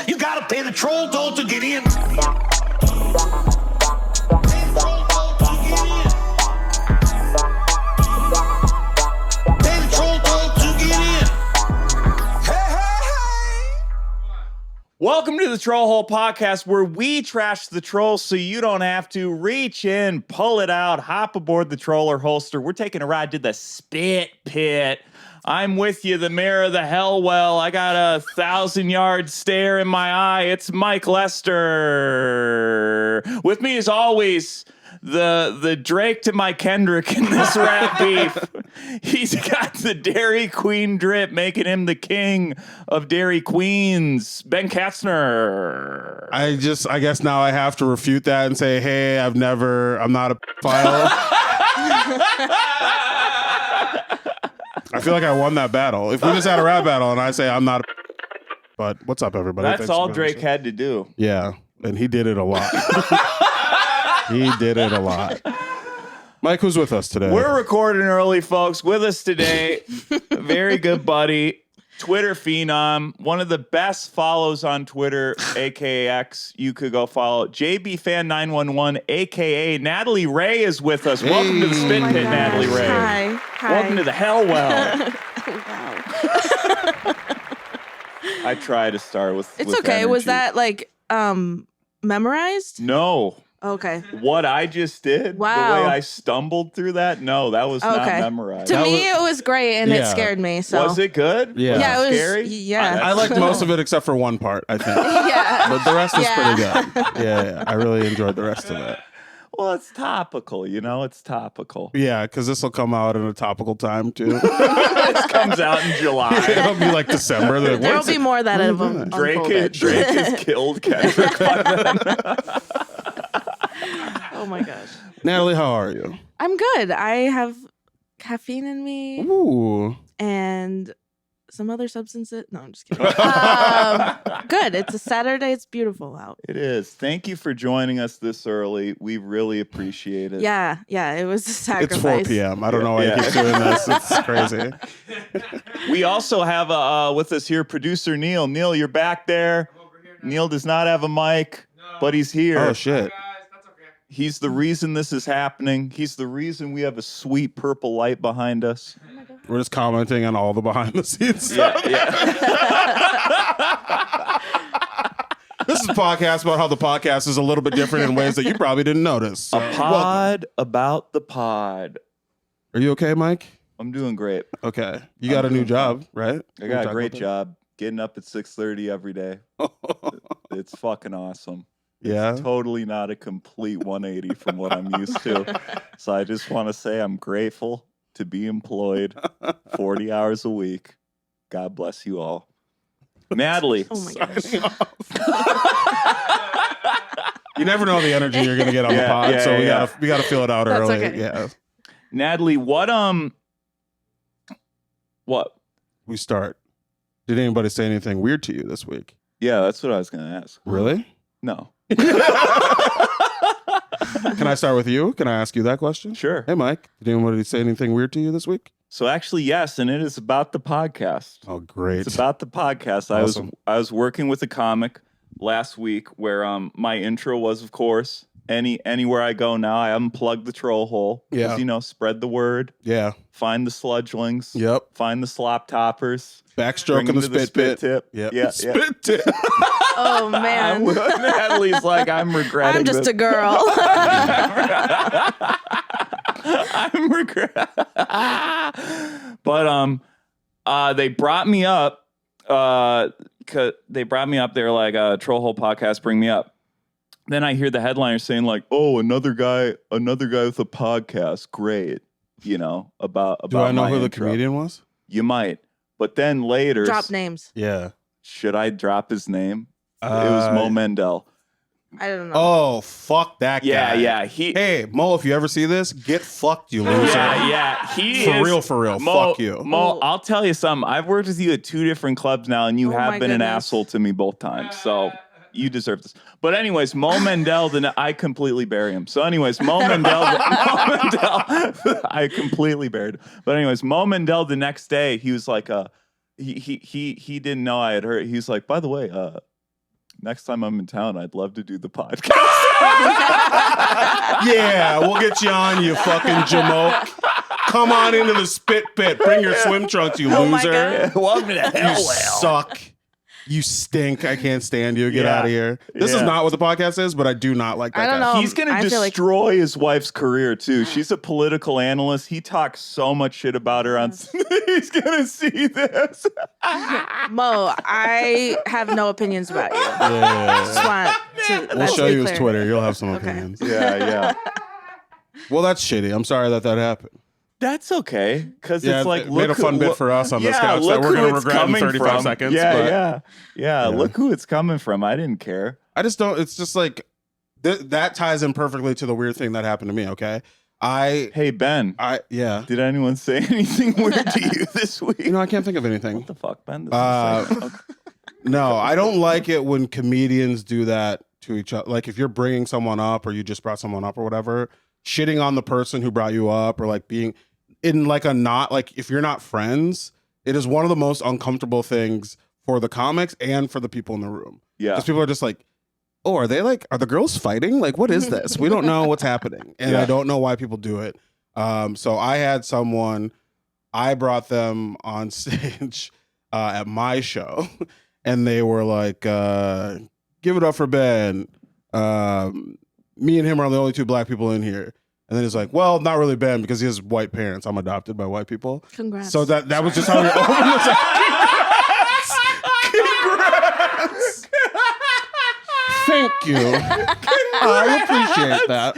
You gotta pay the troll toll to get in. Welcome to the Troll Hole Podcast, where we trash the trolls so you don't have to. Reach in, pull it out, hop aboard the troller holster. We're taking a ride to the spit pit. I'm with you, the mayor of the hell well. I got a 1,000-yard stare in my eye. It's Mike Lester. With me, as always, the Drake to my Kendrick in this rap beef. He's got the Dairy Queen drip, making him the king of Dairy Queens. Ben Katzner. I guess now I have to refute that and say, hey, I'm not a pedophile. I feel like I won that battle. If we just had a rap battle and I say I'm not a but what's up, everybody? That's Thanks all for Drake had to do. Yeah, and he did it a lot. He did it a lot. Mike, who's with us today? We're recording early, folks. With us today, a very good buddy, Twitter phenom, one of the best follows on Twitter, aka X. You could go follow JBFan911, aka Natalie Ray is with us. Welcome to the Spit Pit, Natalie Ray. Hi. Welcome to the hell well. Wow. I try to start with. It's with okay. energy. Was that like memorized? No. Okay. What I just did, Wow. the way I stumbled through that, no, that was not Okay. memorized. To me, it was great, and it Yeah. scared me. So Was it good? Yeah. Yeah, it was Scary? Yeah. I liked most of it except for one part, I think. Yeah. But the rest is Yeah. pretty good. Yeah, I really enjoyed the rest of it. Well, it's topical, it's topical. Yeah, because this will come out in a topical time, too. This comes out in July. It'll be like December. They're like, There will what's be it? more that have Drake unfolded. has killed Kendrick by then. Oh my gosh. Natalie, how are you? I'm good. I have caffeine in me Ooh. and some other substances. No, I'm just kidding. Good. It's a Saturday. It's beautiful out. It is. Thank you for joining us this early. We really appreciate it. Yeah. Yeah. It was a sacrifice. It's 4 p.m. I don't know why Yeah. you keep doing this. It's crazy. We also have with us here producer Neil. Neil, you're back there. Neil does not have a mic, but he's here. Oh, shit. He's the reason this is happening. He's the reason we have a sweet purple light behind us. We're just commenting on all the behind the scenes Yeah, stuff. yeah. This is a podcast about how the podcast is a little bit different in ways that you probably didn't notice. So, A pod about the pod. Are you okay, Mike? I'm doing great. Okay. You got a new job, right? I got a great job. Getting up at 6:30 every day. It's fucking awesome. Yeah. It's totally not a complete 180 from what I'm used to. So I just want to say I'm grateful to be employed 40 hours a week. God bless you all. Natalie. Oh my gosh. You never know the energy you're gonna get on the pod, so we gotta feel it out That's early. okay. Yeah. Natalie, what? We start. Did anybody say anything weird to you this week? Yeah, that's what I was going to ask. Really? No. Can I start with you? Can I ask you that question? Sure. Hey, Mike, did anybody say anything weird to you this week? So actually, yes, and it is about the podcast. Oh, great. It's about the podcast. Awesome. I was working with a comic last week where my intro was, of course, anywhere I go now, I unplug the troll hole. Yeah. 'Cause, spread the word. Yeah. Find the sludgelings. Yep. Find the slop toppers. Backstroke in bring the them to spit pit. tip. Yep. Yeah. Spit tip. Oh man. Natalie's like, I'm regretting I'm just this. a girl. I'm regret. But they brought me up. They brought me up. They're like, Troll Hole Podcast, bring me up. Then I hear the headliner saying like, oh, another guy with a podcast. Great. About Do I know my who the intro. comedian was? You might. But then later, Drop names. Yeah. should I drop his name? It was Mo Mendel. I don't know. Oh, fuck that guy. Yeah. Hey, Mo, if you ever see this, get fucked, you loser. Yeah. He For is, real. Mo, Fuck you. Mo, I'll tell you something. I've worked with you at 2 different clubs now, and you Oh have my been an goodness. asshole to me both times. So you deserve this. But anyways, Mo Mendel, I completely bury him. So anyways, Mo Mendel, I completely buried him. But anyways, Mo Mendel, the next day, he was like, he didn't know I had heard. He was like, by the way, next time I'm in town, I'd love to do the podcast. Yeah, we'll get you on, you fucking jamoke. Come on into the spit pit. Bring your swim trunks, you Oh my loser. God. Welcome to You hell. suck. You stink. I can't stand you. Get Yeah. out of here. This is Yeah. not what the podcast is, but I do not like that I don't guy. know. He's going to I feel like- destroy his wife's career, too. She's a political analyst. He talks so much shit about her on... He's going to see this. Mo, I have no opinions about you. Just Yeah. want to, We'll let's show be you his clear. Twitter. You'll have some Okay. opinions. Yeah. Well, that's shitty. I'm sorry that happened. That's okay, because Yeah, it's like it made a look fun who- bit for us on this yeah, couch that look we're who going to it's regret in coming 35 from. seconds. Yeah, but yeah. Look who it's coming from. I didn't care. I just don't. It's just like that ties in perfectly to the weird thing that happened to me. Okay, Hey Ben, yeah. did anyone say anything weird to you this week? You know, I can't think of anything. What the fuck, Ben? This is like- No, I don't like it when comedians do that to each other. Like if you're bringing someone up or you just brought someone up or whatever, shitting on the person who brought you up or like being in like a not like if you're not friends, it is one of the most uncomfortable things for the comics and for the people in the room. yeah. Because people are just like, oh, are the girls fighting? Like, what is this? We don't know what's happening. And Yeah. I don't know why people do it. So I had someone, I brought them on stage at my show, and they were like, give it up for Ben. Me and him are the only two black people in here. And then he's like, well, not really Ben, because he has white parents. I'm adopted by white people. Congrats. So that was just how we opened this up. Congrats. Thank you. I appreciate that.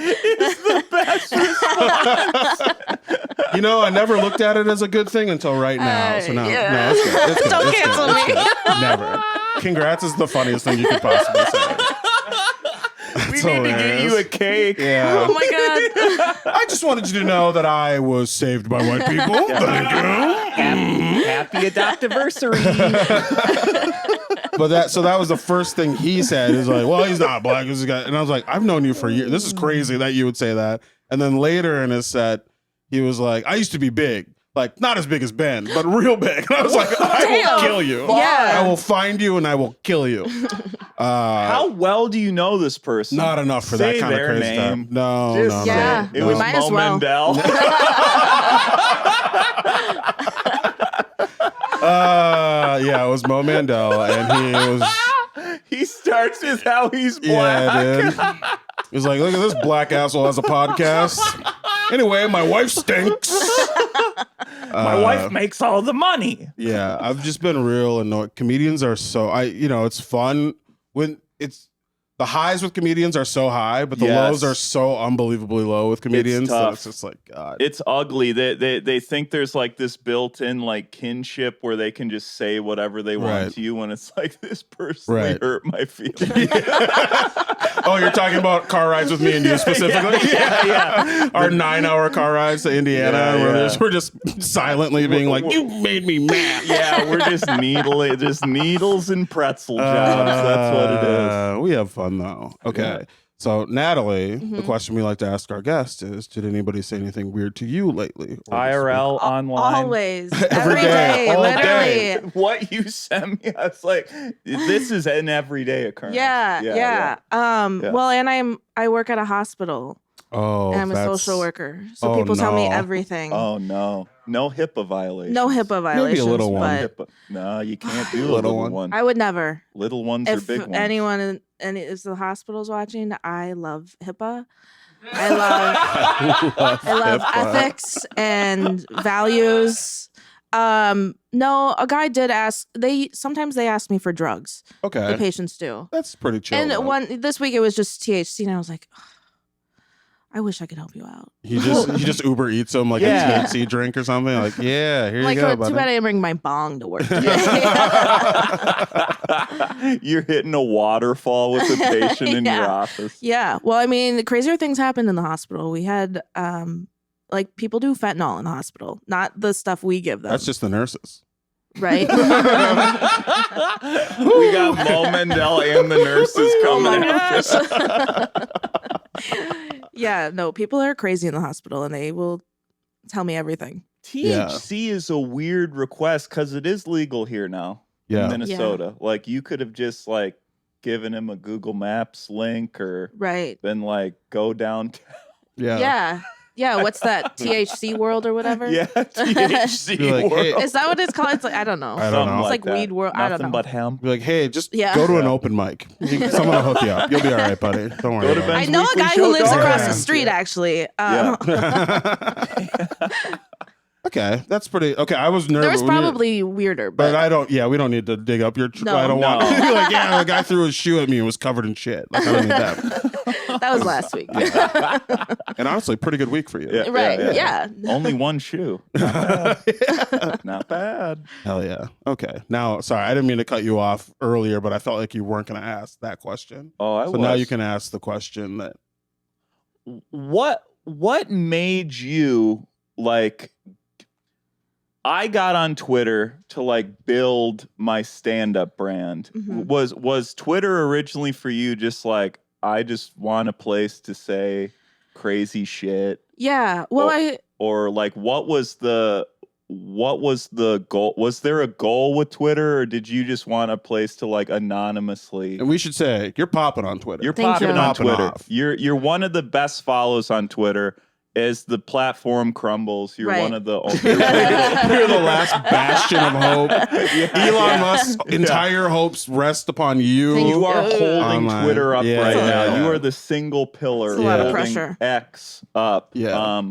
You know, I never looked at it as a good thing until right now. So now, yeah. no, it's good. It's good. Don't It's good. cancel It's me. good. Never. Congrats is the funniest thing you could possibly say. We need to get you a cake. Yeah. Oh my God. I just wanted you to know that I was saved by white people. Thank you. Happy adoptiversary. But that was the first thing he said. He was like, well, he's not black. He's a guy. And I was like, I've known you for years. This is crazy that you would say that. And then later in his set, he was like, I used to be big. Like, not as big as Ben, but real big. And I was like, I will Damn. kill you. Yeah. I will find you and I will kill you. How well do you know this person? Not enough for Say that kind of their crazy name. stuff. No, Just no, no. Yeah. It no. was Might as Mo well. Mandel. Yeah, it was Mo Mandel, and he was. He starts with how he's black. Yeah, dude. He was like, look at this black asshole has a podcast. Anyway, my wife stinks. My wife makes all the money. Yeah, I've just been real annoyed. Comedians are so it's fun when it's the highs with comedians are so high, but the Yes. lows are so unbelievably low with comedians. that tough. it's just like God. It's ugly. They think there's like this built-in like kinship where they can just say whatever they want Right. to you when it's like this personally Right. hurt my feelings. Oh, you're talking about car rides with me and you specifically? yeah. Our 9-hour car rides to Indiana. Yeah, where yeah. we're just silently being like, you made me mad. Yeah, we're just needles and pretzel jobs. That's what it is. We have fun though. Okay. Yeah. So Natalie, the question we like to ask our guests is, did anybody say anything weird to you lately? Or IRL online. Always. Every Every day, day. all Literally. day. What you sent me, I was like, this is an everyday occurrence. Yeah. Yeah. Well, and I work at a hospital. Oh, and I'm a that's- social worker. So Oh, people tell me no. everything. Oh no, no HIPAA violations. No HIPAA violations. little one. But HIPAA. No, you can't do a Little little one. one. I would never. Little ones or If big ones. anyone and if the hospital's watching, I love HIPAA. I love HIPAA. ethics and values. No, a guy did ask. Sometimes they ask me for drugs. The Okay. patients do. That's pretty chill. And though. this week it was just THC, and I was like, I wish I could help you out. He just Uber eats them like Yeah. a THC drink or something. Like, yeah, here Like, you go, too buddy. bad I didn't bring my bong to work today. You're hitting a waterfall with a patient in your Yeah. office. Yeah. Well, I mean, crazier things happened in the hospital. We had like people do fentanyl in the hospital, not the stuff we give them. That's just the nurses. right. We got Mo Mandel and the nurses coming out. Yeah, no, people are crazy in the hospital and they will tell me everything. THC is a weird request because it is legal here now in Yeah. Minnesota. Like you could have just like given him a Google Maps link or Right. been like, go downtown. Yeah. Yeah. What's that? THC world or whatever? Yeah, THC Be like, world. hey, Is that what it's called? It's like, I don't know. I don't know. It's like that. weed world. Nothing I don't know. but hemp. Be like, hey, just Yeah. go to an open mic. Someone will hook you up. You'll be all right, buddy. Don't worry Go to about I Ben's it. know a Weekly guy Show who lives dog across the pound. street, actually. Yeah. Okay, that's pretty. Okay, I was nervous. There was when you- probably weirder, But but I don't. Yeah, we don't need to dig up your. No. I don't want. No. You're like, yeah, the guy threw his shoe at me and was covered in shit. Like, I don't need that. that was last week. And honestly, pretty good week for you. Yeah. Right. Yeah. Only one shoe. Not bad. Not bad. Hell yeah. Okay. Now, sorry, I didn't mean to cut you off earlier, but I felt like you weren't going to ask that question. Oh, I So was. now you can ask the question that. What made you like I got on Twitter to like build my stand-up brand. Mhm. Was Twitter originally for you just like I just want a place to say crazy shit? Yeah. Well, Or like what was the goal? Was there a goal with Twitter, or did you just want a place to like anonymously? And we should say you're popping on Twitter. You're Thank popping you. on Popping Twitter. off. You're one of the best follows on Twitter. As the platform crumbles, you're Right. one of the You're the last bastion of hope. Yeah, Elon yeah. Musk's entire hopes rest upon you. Thank You are Ugh. holding Online. Twitter up Yeah, right yeah, now. yeah. You are the single pillar It's a lot of holding pressure. X up. Yeah.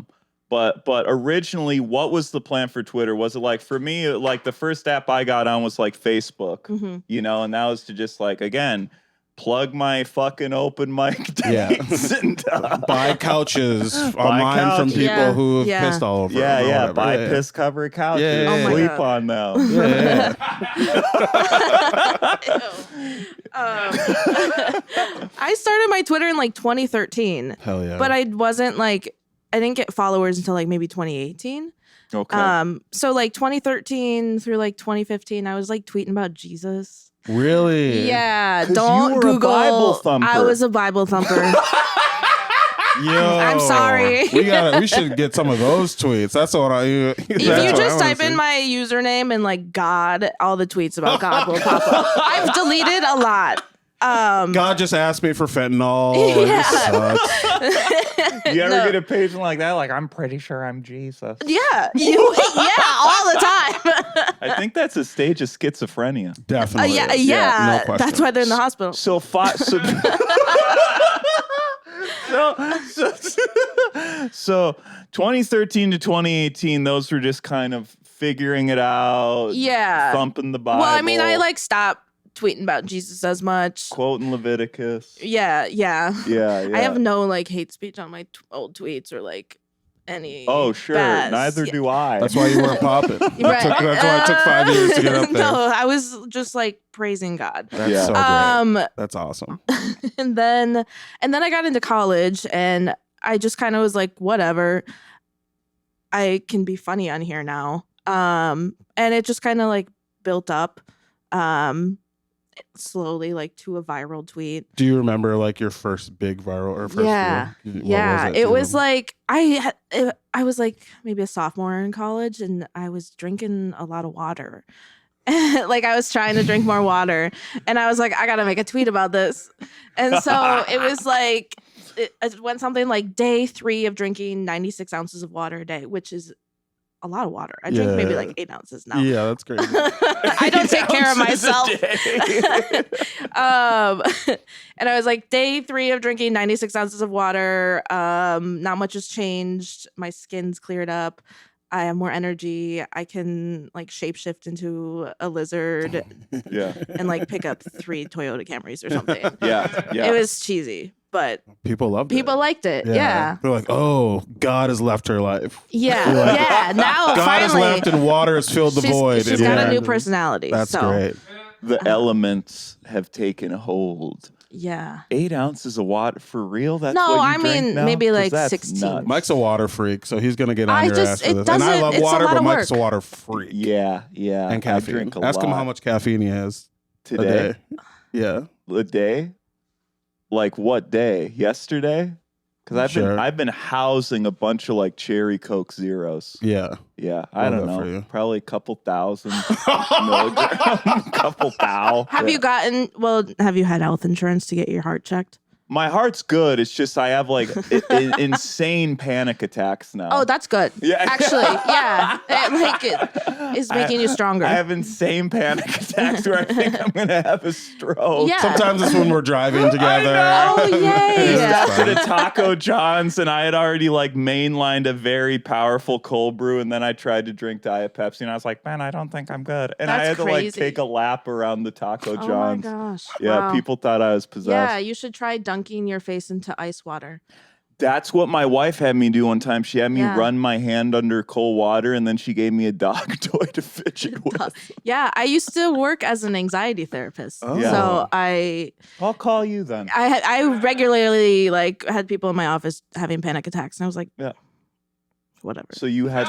But originally, what was the plan for Twitter? Was it like for me, like the first app I got on was like Facebook, Mhm. you know, and that was to just like again plug my fucking open mic Yeah. dates and Buy couches Buy online from couches. people Yeah, who have yeah. pissed all over. yeah, them or yeah, whatever. buy Yeah, piss covered couches, Yeah, yeah, Oh my sleep God. on now. Yeah, I started my Twitter in like 2013, Hell yeah. but I wasn't like, I didn't get followers until like maybe 2018. Okay. So like 2013 through like 2015, I was like tweeting about Jesus. Really? Yeah, 'Cause you don't were a Google. Bible thumper. I was a Bible thumper. Yo, I'm sorry. We should get some of those tweets. That's what I. If you just type in my username and like God, all the tweets about God will pop up. I've deleted a lot. God just asked me for fentanyl. It Yeah. sucks. You ever No. get a page like that? Like, I'm pretty sure I'm Jesus. Yeah, all the time. I think that's a stage of schizophrenia. Definitely. yeah, is. yeah. No question. That's why they're in the hospital. So, so 2013 to 2018, those were just kind of figuring it out. Yeah. Thumping the Bible. Well, I mean, I like stopped tweeting about Jesus as much. quoting Leviticus. Yeah. Yeah, yeah. I have no like hate speech on my old tweets or like any. Oh, sure. bads. Neither do I. That's why you weren't popping. Right. That's why it took 5 years to get up there. No, I was just like praising God. That's Yeah. so great. That's awesome. And then I got into college and I just kind of was like, whatever. I can be funny on here now. And it just kind of like built up slowly like to a viral tweet. Do you remember like your first big viral or first? Yeah. What Yeah, Was it Do you was remember? like I was like maybe a sophomore in college and I was drinking a lot of water. Like I was trying to drink more water and I was like, I gotta make a tweet about this. And so it was like it went something like day 3 of drinking 96 ounces of water a day, which is a lot of water. I drink maybe Yeah. like 8 ounces now. Yeah, that's great. I don't take care of Ounces a myself. day. And I was like, day 3 of drinking 96 ounces of water. Not much has changed. My skin's cleared up. I have more energy. I can like shapeshift into a lizard Yeah. and like pick up 3 Toyota Camrys or something. Yeah. Yeah. It was cheesy, but People loved it. people liked it. Yeah. They're like, oh, God has left her life. Yeah. You're like, Yeah. Now God has finally left and water has filled the void. she's and got yeah, a new personality. That's so, great. The elements have taken a hold. Yeah. 8 ounces of water for real? That's No, what you I drink mean, now? maybe 'Cause like that's 16. nuts. Mike's a water freak, so he's gonna get on I your just- ass for it this. And I doesn't- love it's a water, lot but of Mike's a work. water freak. Yeah, yeah. And I caffeine. drink a Ask him lot how much caffeine he has a today. day. Yeah. A day? Like what day? Yesterday? Because I've been housing a bunch of like cherry Coke Zeros. Yeah. Yeah, I Love don't that for know. you. Probably a couple thousand milligrams, couple thou. Have you had health insurance to get your heart checked? My heart's good. It's just I have like insane panic attacks now. Oh, that's good. Yeah. Actually, yeah. It is making you stronger. I have insane panic attacks where I think I'm going to have a stroke. Yeah. Sometimes it's when we're driving together. Oh, yay. Stopped at a Taco John's and I had already like mainlined a very powerful cold brew, and then I tried to drink Diet Pepsi and I was like, man, I don't think I'm good. And I That's had to like crazy. take a lap around the Taco Oh John's. my gosh. Yeah, Wow. people thought I was possessed. Yeah, you should try dunking your face into ice water. That's what my wife had me do one time. She had me Yeah. run my hand under cold water, and then she gave me a dog toy to fidget with. Yeah, I used to work as an anxiety therapist. Oh. So I'll call you then. I regularly like had people in my office having panic attacks, and I was like, Yeah. whatever. So you had.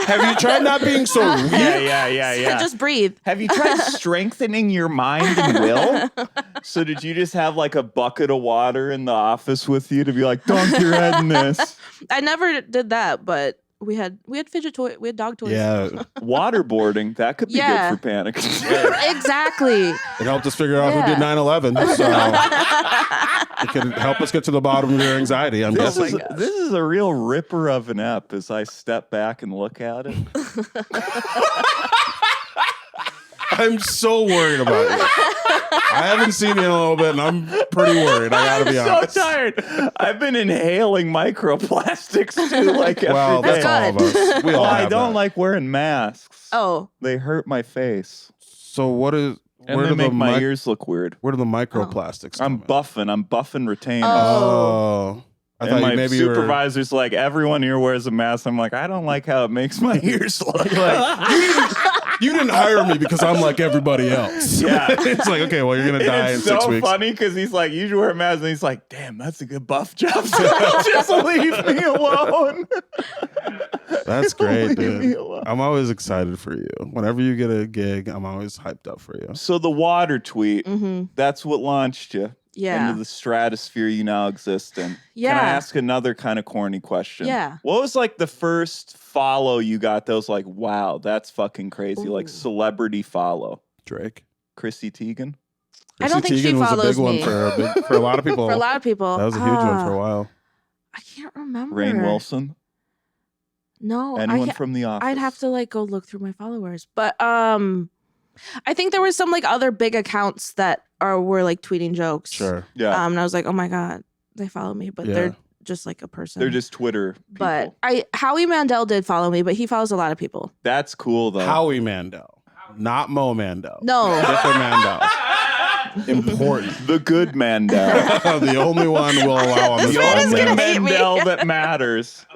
Have you tried not being so weird? Yeah. Just breathe. Have you tried strengthening your mind and will? So did you just have like a bucket of water in the office with you to be like, dunk your head in this? I never did that, but we had fidget toy, we had dog toys. Yeah. Waterboarding, that could be Yeah. good for panic. Exactly. It helped us figure out who Yeah. did 9/11. So it could help us get to the bottom of your anxiety, I'm This guessing. is a real ripper of an ep as I step back and look at it. I'm so worried about you. I haven't seen you in a little bit, and I'm pretty worried. I gotta be I'm honest. so tired. I've been inhaling microplastics too, like Well, every that's day. all of us. We all I have don't that. like wearing masks. Oh, They hurt my face. So what is? And Where they do make the my ears look weird. Where do the microplastics? I'm come in? buffing retainers. Oh, I And thought my you maybe you were. supervisor's like, everyone here wears a mask. I'm like, I don't like how it makes my ears look like. You didn't hire me because I'm like everybody else. Yeah. It's like, okay, well, you're gonna die in It's 6 so weeks. funny because he's like, you should wear a mask. And he's like, damn, that's a good buff job. Just leave me alone. That's great, Leave me dude. alone. I'm always excited for you. Whenever you get a gig, I'm always hyped up for you. So the water tweet, that's what launched you yeah. into the stratosphere you now exist in. Yeah. Can I ask another kind of corny question? Yeah. What was like the first follow you got that was like, wow, that's fucking crazy? Like Ooh. celebrity follow. Drake. Chrissy Teigen? I don't think she Teigen was a follows big one me. for a lot of people. For a lot of people. That was a huge one for a while. I can't remember. Rainn Wilson? No. Anyone from The Office? I'd have to like go look through my followers. But I think there was some like other big accounts that were like tweeting jokes. Sure. Yeah. And I was like, oh my God, they follow me, but Yeah. they're just like a person. They're just Twitter people. But Howie Mandel did follow me, but he follows a lot of people. That's cool though. Howie Mandel, not Mo Mandel. No. Different Mandel. Important. The good Mandel. The only one we'll allow on this The man is only gonna hate me. Mandel that matters.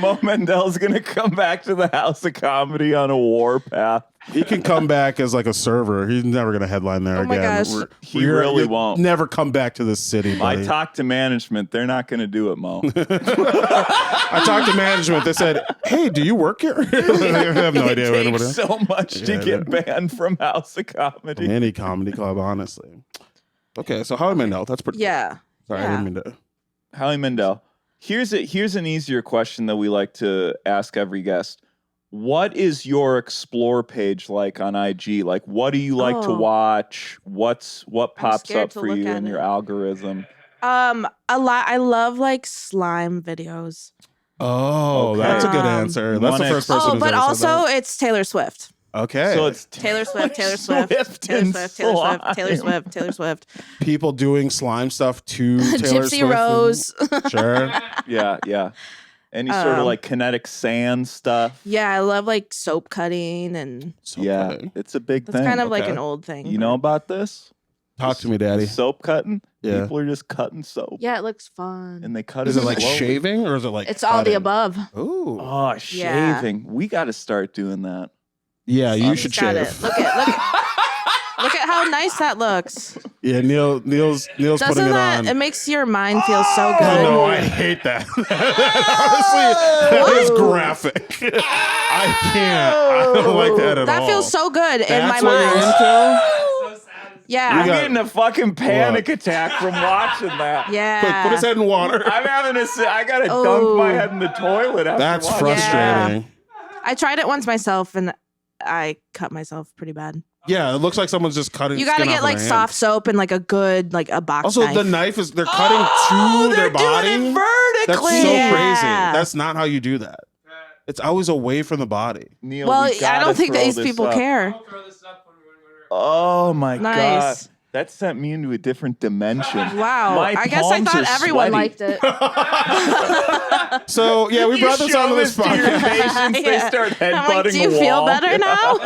Mo Mandel's gonna come back to the House of Comedy on a warpath. He can come back as like a server. He's never going to headline there Oh my again. gosh. He really you'll won't. Never come back to this city, I buddy. talked to management. They're not going to do it, Mo. I talked to management. They said, "Hey, do you work here?" I have no idea. It Anybody. takes so much to Yeah, get banned from House of Comedy. Any comedy club, honestly. Okay, so Howie Mandel. That's pretty. Yeah. Sorry, Yeah. I didn't mean to. Howie Mandel. Here's an easier question that we like to ask every guest. What is your explore page like on IG? Like, what do you like to Oh. watch? What pops scared up to for look you at in your it. algorithm? A lot. I love like slime videos. Oh, Okay. that's a good Um, answer. That's the one first person. Oh, who's but ever said also that. it's Taylor Swift. Okay. So it's Taylor Swift, Taylor Swift, Taylor and Swift, Taylor Swift, Taylor slime. Swift, Taylor Swift. people doing slime stuff to Taylor Gypsy Swift. Rose. Sure. Yeah. Any sort of like kinetic sand stuff. Yeah, I love like soap cutting, and So Yeah, funny. it's a big that's thing. kind of like okay. an old thing. You know about this? Talk to me, Daddy. Soap cutting? Yeah. People are just cutting soap. Yeah, it looks fun. And they cut Is it like slowly. shaving or is it like It's all the cutting? above. Ooh. Oh, Yeah. shaving. We got to start doing that. Yeah, you He's should got shave. it. Look at how nice that looks. Yeah, Neil's Doesn't putting it that? on. It makes your mind feel so Oh, good. no, I hate that. Honestly, that is graphic. I can't. I don't like that at all. That feels so good in my That's what you're mind. into? Yeah. I'm getting a fucking panic attack from watching that. Yeah. Quick, put his head in water. I'm having I gotta dunk my head in the toilet after That's watching frustrating. Yeah. I tried it once myself and I cut myself pretty bad. Yeah, it looks like someone's just cutting. You gotta skin get off like their hand. soft soap and like a good like a box Also, knife. the knife is they're cutting to they're their body. doing it vertically. That's so Yeah. crazy. That's not how you do that. It's always away from the body. Neil, Well, we I gotta don't think throw these this people up. care. Oh my Nice. god. That sent me into a different dimension. Wow. My I guess I palms thought are everyone sweaty. liked it. So yeah, we brought this show onto this this to your podcast. patients, they Yeah. start headbutting I'm like, do you the feel wall. better now?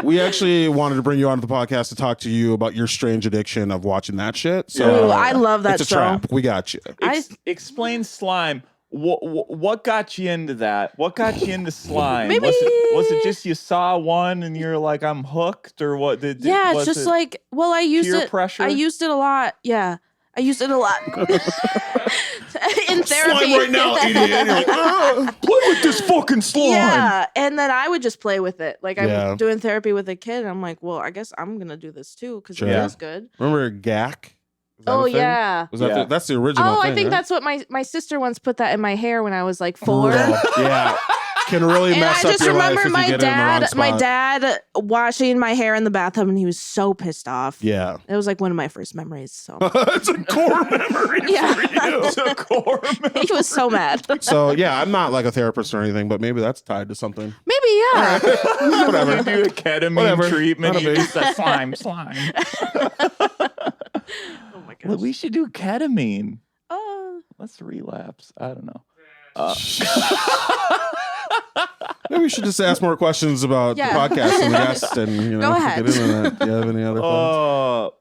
We actually wanted to bring you onto the podcast to talk to you about your strange addiction of watching that shit. So Ooh, I love that it's a show. trap. We got you. Explain slime. What got you into that? What got you into slime? Maybe- was it just you saw one and you're like, I'm hooked, or what? Yeah, was it's just it like, well, I used peer it. pressure? I used it a lot. Yeah, I used it a lot in therapy. Slime right now, idiot. You're like, "Ah." play with this fucking slime. Yeah, and then I would just play with it. Like Yeah. I'm doing therapy with a kid, and I'm like, well, I guess I'm gonna do this too because Sure. it Yeah. feels good. Remember GAC? Is that Oh a thing? yeah. Was that Yeah. that's the original? Oh, thing, I think right? that's what my sister once put that in my hair when I was like 4. Yeah, can really And mess I up just your life remember if you my get it in the wrong dad, my spot. dad washing my hair in the bathtub, and he was so pissed off. Yeah, It was like one of my first memories. So it's a core memory Yeah. for you. It's a core memory. he was so mad. So yeah, I'm not like a therapist or anything, but maybe that's tied to something. Maybe yeah. Whatever. You do a ketamine Whatever. treatment. Not a You big- just say slime. Oh my Well, gosh. we should do ketamine. Oh. Let's relapse. I don't know. Maybe we should just ask more questions about Yeah. the podcast and the guests, and you know, Go ahead. get into that. Do you have any other thoughts?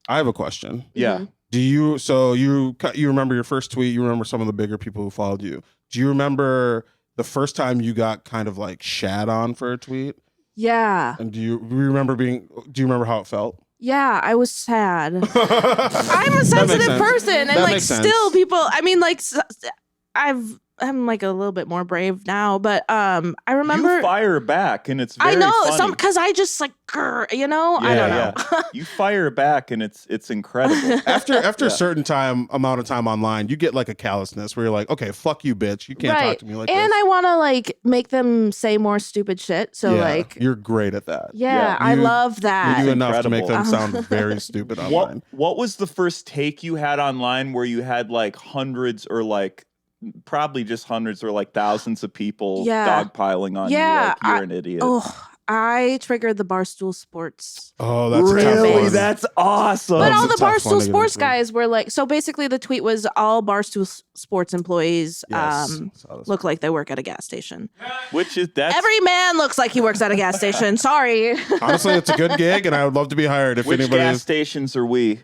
I have a question. Yeah. Mhm. Do you? So you remember your first tweet? You remember some of the bigger people who followed you? Do you remember the first time you got kind of like shat on for a tweet? Yeah. And do you remember how it felt? Yeah, I was sad. I'm a That makes sensitive sense. person, and That like makes sense. still people. I mean, like I'm like a little bit more brave now, but I remember. You fire back, and it's very I know funny. because I just like you know I don't know. Yeah. You fire back, and it's incredible. After Yeah. a certain amount of time online, you get like a callousness where you're like, okay, fuck you, bitch. You can't talk to me like and this. I want to like make them say more stupid shit. So Yeah, like, you're great at that. yeah, Yeah, I you- love that. You do enough to make incredible. them sound very stupid online. What was the first take you had online where you had like hundreds or like probably just hundreds or like thousands of people Yeah. dogpiling on Yeah, you like you're an idiot? Oh, I triggered the Barstool Sports. Oh, that's a tough really? one. That's awesome. But That's all a the tough one Barstool to get Sports into. guys were like, so basically the tweet was all Barstool Sports employees Yes. Saw this. look like they work at a gas station. Which is that's Every man looks like he works at a gas station. Sorry. Honestly, it's a good gig, and I would love to be hired if which anybody gas is. stations are we?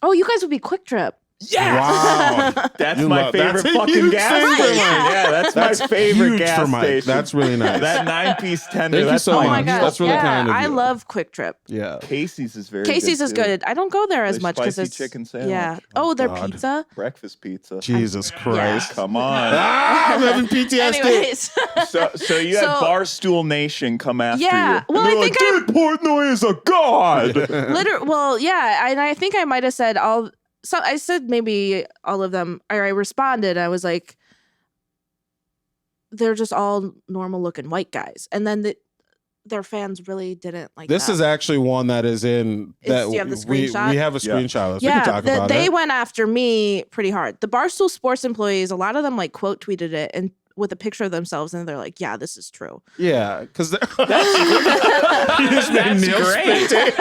Oh, you guys would be Quick Trip. Wow. That's You my love- favorite that's a fucking huge gas thing for station. Mike. Yeah, that's my That's favorite huge gas for Mike. station. That's really nice. That 9-piece tender. Thank you that's so Oh much. my gosh. That's really yeah, kind of I you. love Quick Trip. Yeah. Casey's is very Casey's good is too. good. I don't go there as Their much because spicy it's chicken sandwich. Yeah. Oh, Oh, their God. pizza. Breakfast pizza. Jesus Christ. Come on. Ah, I'm having PTSD. Anyways. So you had So- Barstool Nation come after Yeah, you. well, And I they're think like, Dude, Portnoy is a god. Well, yeah, and I think I might have said all. So I said maybe all of them. Or I responded. I was like, they're just all normal looking white guys, and then their fans really didn't like. This that. is actually one that is in that do you have the we screenshot? have a Yeah. screenshot of this. We yeah, can talk about they it. went after me pretty hard. The Barstool Sports employees, a lot of them like quote tweeted it and with a picture of themselves, and they're like, "Yeah, this is true." Yeah, because That's Neil great. spit take.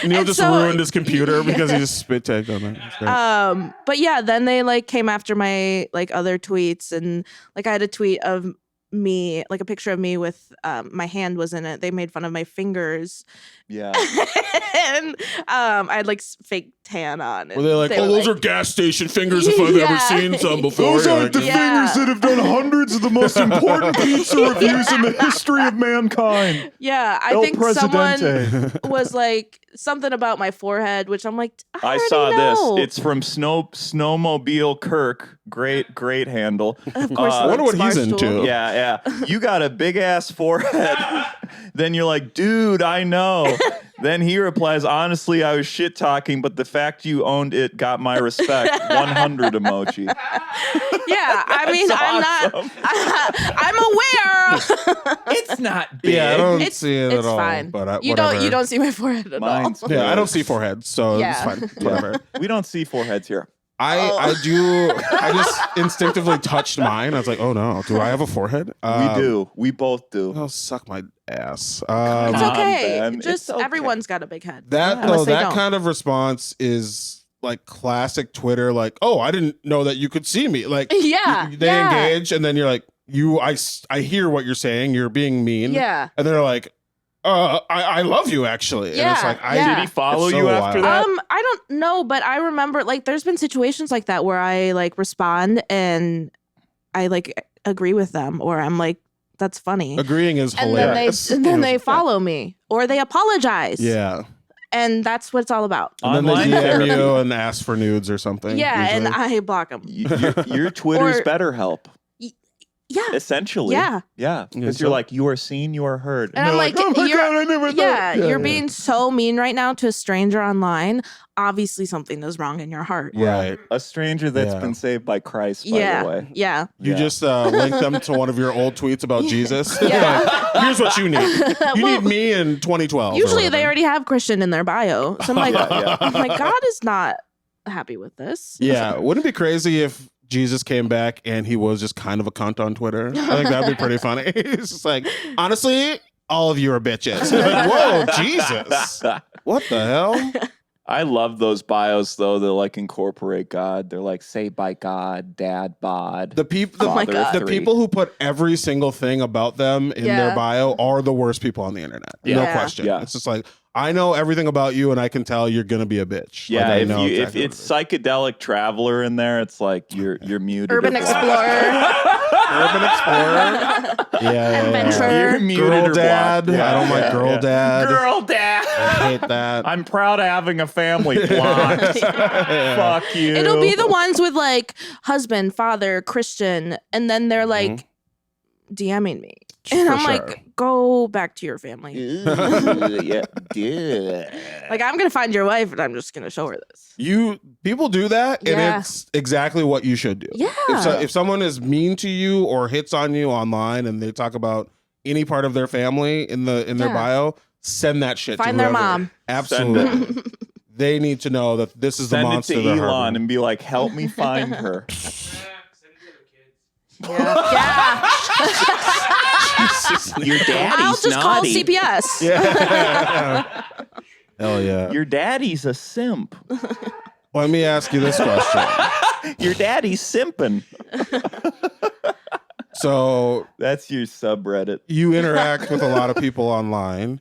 Neil And just so- ruined his computer because he just spit taked on it. It's great. But yeah, then they like came after my like other tweets, and like I had a tweet of me, like a picture of me with my hand was in it. They made fun of my fingers, Yeah. and I had like fake tan on. Were they like, were oh, those are gas station fingers if I've ever Yeah. seen some before? Those You're aren't the like, Yeah. fingers that have done hundreds of the most important pizza reviews in the history of mankind. Yeah, I El think Presidente. someone was like something about my forehead, which I'm like, I I already saw know. this. It's from Snowmobile Kirk. Great handle. Of course, I wonder what he's Barstool. into. Yeah. You got a big ass forehead Then you're like, dude, I know. Then he replies, honestly, I was shit talking, but the fact you owned it got my respect. 100 emoji. Yeah, I mean, I'm aware. It's not big. Yeah, I don't It's- see it it's at all. fine. But You whatever. don't see my forehead at Mine's all. Yeah, I don't see foreheads, so Yeah. it's fine. It's whatever. We don't see foreheads here. I just instinctively touched mine. I was like, oh no, do I have a forehead? We do. We both do. Oh, suck my ass. It's Come on, okay. Ben. Just It's okay. everyone's got a big head. That Unless they that don't. kind of response is like classic Twitter. Like, oh, I didn't know that you could see me. Like, Yeah, they yeah. engage, and then you're like, I hear what you're saying. You're being mean. Yeah. And they're like, I love you actually. And it's Yeah, like, yeah. Did he follow It's you so after wild. that? I don't know, but I remember like there's been situations like that where I like respond and I like agree with them, or I'm like, that's funny. agreeing is And then hilarious. they follow me or they apologize. yeah. And that's what it's all about. And then Online they DM therapy. you and ask for nudes or something. Yeah, and usually. I block them. Your Twitter's Or- BetterHelp, Yeah. essentially. Yeah. Yeah. Because so- you're like, you are seen, you are heard. And I'm they're like, oh my you're- God, I never Yeah, thought. you're being so mean right now to a stranger online. Obviously, something is wrong in your heart. Right. A stranger that's Yeah. been saved by Christ, by Yeah, the way. yeah. You Yeah. just link them to one of your old tweets about Jesus. Yeah. Like, here's what you need. You Well, need me in 2012. or Usually, they whatever. already have Christian in their bio. So I'm like, Yeah. I'm like, God is not happy with this. Yeah. Wouldn't it be crazy if Jesus came back and he was just kind of a cunt on Twitter? I think that'd be pretty funny. It's just like, honestly, all of you are bitches. Like, whoa, Jesus. What the hell? I love those bios though. They like incorporate God. They're like saved by God, dad bod. The people Oh my God. the people who put every single thing about them in their Yeah. bio are the worst people on the internet. No Yeah. question. Yeah. It's just like, I know everything about you and I can tell you're gonna be a bitch. Yeah, Like, I if know you exactly if what it's it psychedelic traveler in there, it's like you're muted. Urban or blocked. Explorer. Urban Explorer. Yeah. Adventurer. You're muted Girl or dad. blocked. I don't like Yeah, girl yeah. dad. Girl dad. I hate that. I'm proud of having a family. Blocked. Fuck you. It'll be the ones with like husband, father, Christian, and then they're like DMing me. And For I'm sure. like, go back to your family. yeah, dude. Like, I'm going to find your wife and I'm just going to show her this. People do that, and Yeah. it's exactly what you should do. Yeah. If someone is mean to you or hits on you online and they talk about any part of their family in their Yeah. bio, send that shit to Find their whoever. mom. Absolutely. They need to know that this is Send the it monster to they're Elon harboring. and be like, help me find her. Yeah. Your daddy's I'll just call naughty. CPS. Yeah. Hell yeah. Your daddy's a simp. Let me ask you this question. Your daddy's simping. So That's your subreddit. you interact with a lot of people online.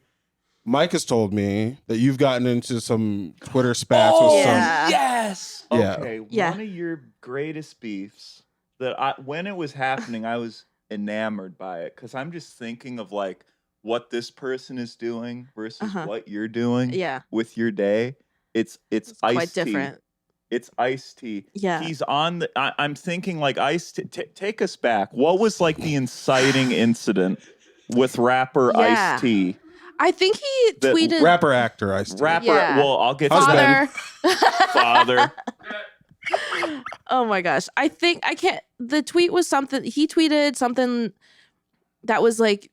Mike has told me that you've gotten into some Twitter spats with some. Yeah. Yes. Yeah. Okay. Yeah. One of your greatest beefs that when it was happening, I was enamored by it because I'm just thinking of like what this person is doing versus Uh-huh. what you're doing Yeah. with your day. It's It's iced quite tea. different. It's iced tea. Yeah. He's on the. I'm thinking like iced. Take us back. What was like the inciting incident with rapper Yeah. Ice T? I think he The tweeted Rapper actor, I still. Rapper. Yeah. Well, I'll get to Husband. that. father. Father. Oh my gosh. I think I can't. The tweet was something. He tweeted something that was like,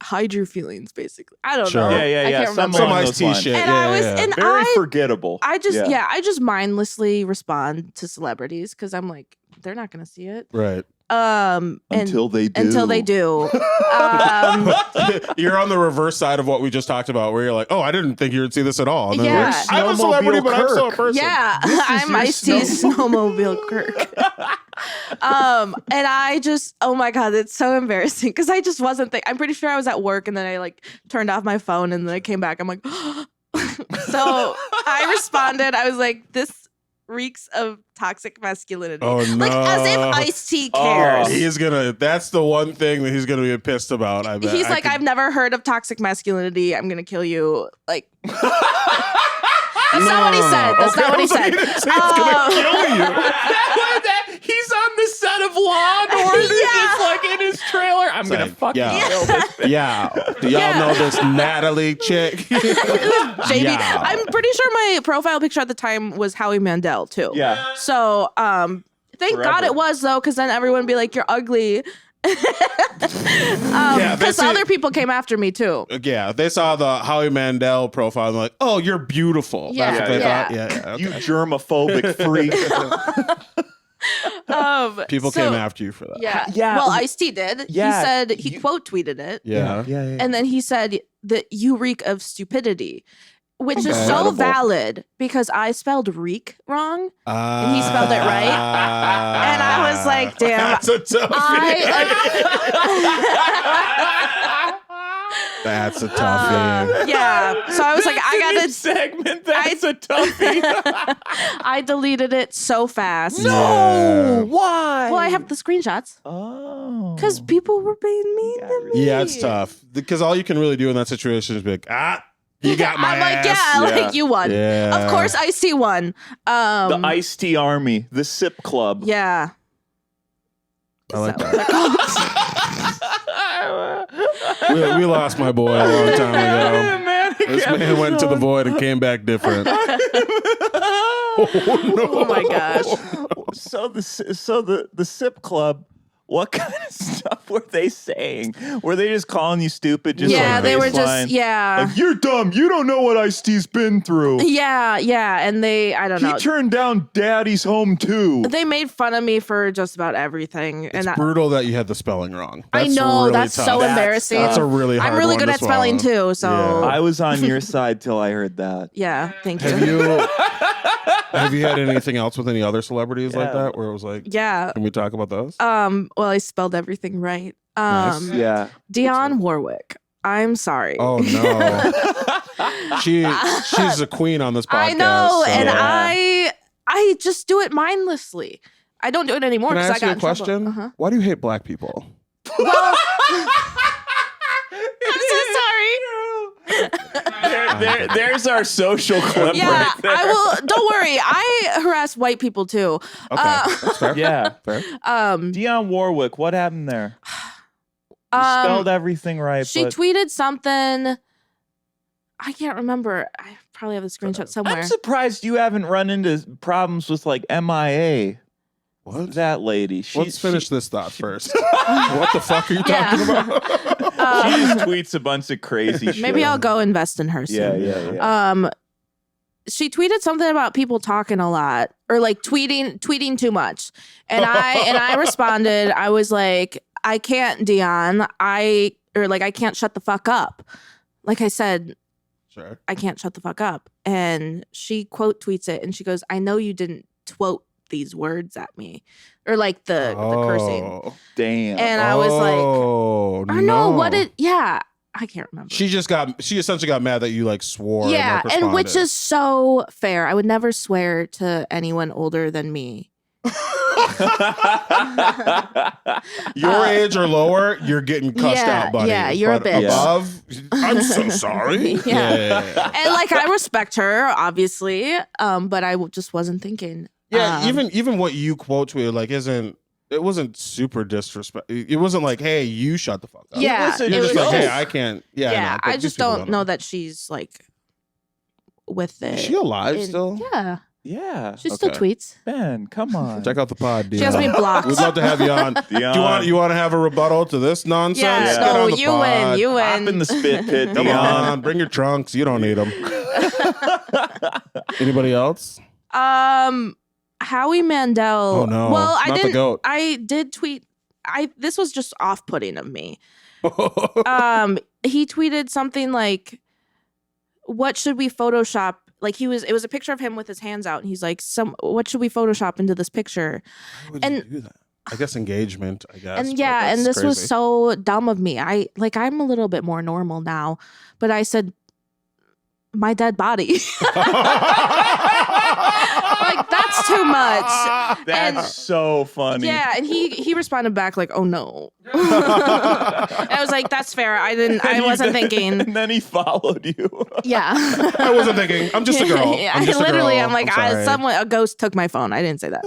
hide your feelings, basically. I don't Sure. know. Yeah, yeah, I yeah. can't Some remember. Some along Ice those T lines. shit. And yeah, I was, yeah. and Very I forgettable. I just, Yeah. I just mindlessly respond to celebrities because I'm like, they're not going to see it. Right. And Until they do. until they do. You're on the reverse side of what we just talked about, where you're like, "Oh, I didn't think you would see this at all." And then Yeah. like, I'm a celebrity, but I'm still a person. Yeah, This is I'm your Ice T's snowmobile Kirk. And I just, oh my god, it's so embarrassing because I just wasn't. I'm pretty sure I was at work, and then I like turned off my phone, and then I came back. I'm like, so I responded. I was like, this reeks of toxic masculinity. Oh, Like as if no. Ice-T cares. Oh. He is gonna. That's the one thing that he's gonna be pissed about. I bet. He's I like, could- I've never heard of toxic masculinity. I'm gonna kill you. Like, that's not what he said. That's Okay, not what I he was like, said. he didn't say he's gonna kill you. He's on the set of Law and Order, Yeah. just like in his trailer. I'm gonna like, fucking yeah. kill this bitch. Yeah. Do y'all know this Natalie chick? JB. Yeah. I'm pretty sure my profile picture at the time was Howie Mandel too. Yeah. So, thank God Forever. it was though, because then everyone would be like, "You're ugly." Yeah, Because other people came after me too. Yeah, they saw the Howie Mandel profile and they're like, oh, you're beautiful. Yeah, That's what they yeah. thought. Yeah. Okay. You germophobic freak. People so- came after you for that. Yeah. Yeah. Well, Ice-T did. Yeah, He said he you- quote tweeted it. Yeah. And then he said that you reek of stupidity, which is so Incredible. valid because I spelled reek wrong and he spelled it right. And I was like, damn. That's a tough That's a toughie. Yeah. So I was like, I gotta. segment. That's a toughie. I deleted it so fast. No. Why? Well, I have the screenshots Oh. because people were being mean to me. Yeah, it's tough. Because all you can really do in that situation is be like, you got my I'm like, ass. yeah, like you won. Yeah. Of course, Ice-T won. The Ice-T Army, the Sip Club. Yeah. I like Is that. what they're called? We lost my boy a long time ago. Man, This man went to the void and came back different. Oh my gosh. So the Sip Club. What kind of stuff were they saying? Were they just calling you stupid? Just Yeah, like they were baseline? just, yeah. Like, you're dumb. You don't know what Ice-T's been through. Yeah. And I don't He know. turned down Daddy's Home too. They made fun of me for just about everything. It's and brutal that you had the spelling wrong. I That's know, really that's tough. so embarrassing. That's a really hard I'm really one good to at spelling swallow. too. So, I was on your side till I heard that. yeah, thank Have you. have you had anything else with any other celebrities like Yeah. that where it was like, Yeah. can we talk about those? Well, I spelled everything right. Nice. Yeah. Dionne Warwick. I'm sorry. Oh no. She's a queen on this podcast. I know, so- and Yeah. I just do it mindlessly. I don't do it anymore Can I because ask I you got a in trouble. question? Uh-huh. Why do you hate black people? Well, I'm so sorry. There's our social clip Yeah, right there. I will. Don't worry. I harass white people too. Okay, that's fair. Yeah. Fair. Dionne Warwick, what happened there? You spelled everything right. She but tweeted something. I can't remember. I probably have the screenshot somewhere. I'm surprised you haven't run into problems with like MIA. What? That lady. Let's finish this thought first. What the fuck are you Yeah. talking about? She just tweets a bunch of crazy shit. Maybe I'll go invest in her soon. Yeah. She tweeted something about people talking a lot or like tweeting too much. And I responded, I was like, I can't, Dionne. I can't shut the fuck up. Like I said, Sure. I can't shut the fuck up. And she quote tweets it and she goes, I know you didn't quote these words at me. Or like the cursing. Damn. And I was like, I know what it, yeah. I can't remember. She essentially got mad that you like swore. Yeah, and, like, and which responded. is so fair. I would never swear to anyone older than me. Your age or lower, you're getting cussed Yeah, out, buddy. yeah, you're a But bitch. above, I'm so sorry. Yeah. yeah. And like I respect her, obviously, but I just wasn't thinking. Yeah, even what you quote tweeted like it wasn't super disrespect. It wasn't like, hey, you shut the fuck up. Yeah, was a You're it just was like, hey, joke. I can't. Yeah, yeah. know, but I these just people don't know that she's like with it. Is she alive in- still? Yeah, Yeah. she still Okay. tweets. Ben, come on. Check out the pod, She has me Dionne. blocked. We'd love to have you on. Dionne. You want to have a rebuttal to this nonsense? Yes, Get no, on the you pod. win. You Hop win. in the spit pit, Come Dionne. on, bring your trunks. You don't need them. Anybody else? Howie Mandel. Oh, no. Well, Not the I didn't. goat. I did tweet. This was just off-putting of me. He tweeted something like, "What should we Photoshop?" Like it was a picture of him with his hands out, and he's like, what should we Photoshop into this picture?" Why would And- you do that? I guess engagement. I guess. And but yeah, and that's this was crazy. so dumb of me. I'm a little bit more normal now, but I said, "My dead body." Like that's too much. That's so funny. Yeah, and he responded back like, "Oh no." I was like, "That's fair. I wasn't thinking." And then he followed you. Yeah. I wasn't thinking. I'm just a girl. Yeah, I'm just a girl. I'm like, I'm sorry. a ghost took my phone. I didn't say that.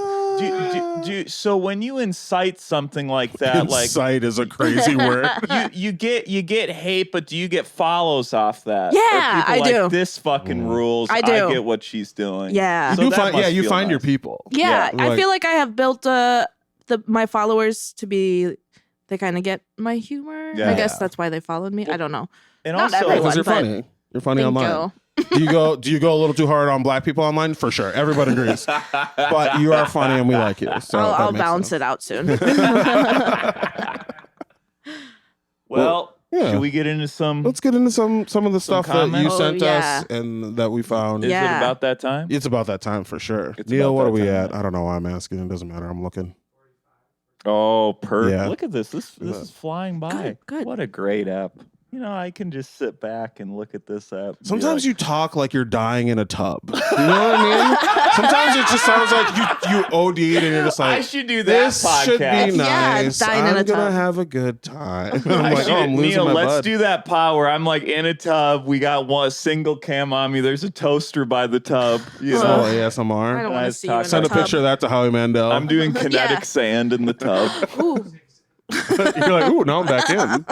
So when you incite something like that, Incite is a crazy word. you get hate, but do you get follows off that? Yeah, I do. This fucking rules. I do. I get what she's doing. Yeah. So You that find, must you feel find nice. your people. Yeah, Yeah, I like- feel like I have built my followers to be. They kind of get my humor. Yeah. I guess that's why they followed me. I don't know. And Not also, everyone. Because you're but- funny. You're funny Thank online. you. Do you go a little too hard on black people online? For sure. Everybody agrees. But you are funny and we like you. So I'll balance it out soon. well, yeah. should we get into some? Let's get into some of the stuff that you comments? sent yeah. us and that we found. Is it Yeah. about that time? It's about that time for sure. It's Neil, about what that are we time, at? man. I don't know why I'm asking. It doesn't matter. I'm looking. Oh, Yeah. Look at this. This is flying by. Good. What a great app. You know, I can just sit back and look at this app. and be Sometimes like, you talk like you're dying in a tub. You know what I mean? Sometimes it just sounds like you OD'd and you're just like, I should do that this podcast. should be Yeah, nice. dying in I'm a gonna tub. have a good time. I'm I like, should- oh, I'm losing Neil, my let's bud. do that power. I'm like in a tub. We got one single cam on me. There's a toaster by the tub. You Oh, know, I ASMR. don't want to Nice see you in talk. a Send a tub. picture of that to Howie Mandel. I'm doing kinetic Yeah. sand in the tub. Ooh. You're like, ooh, now I'm back in.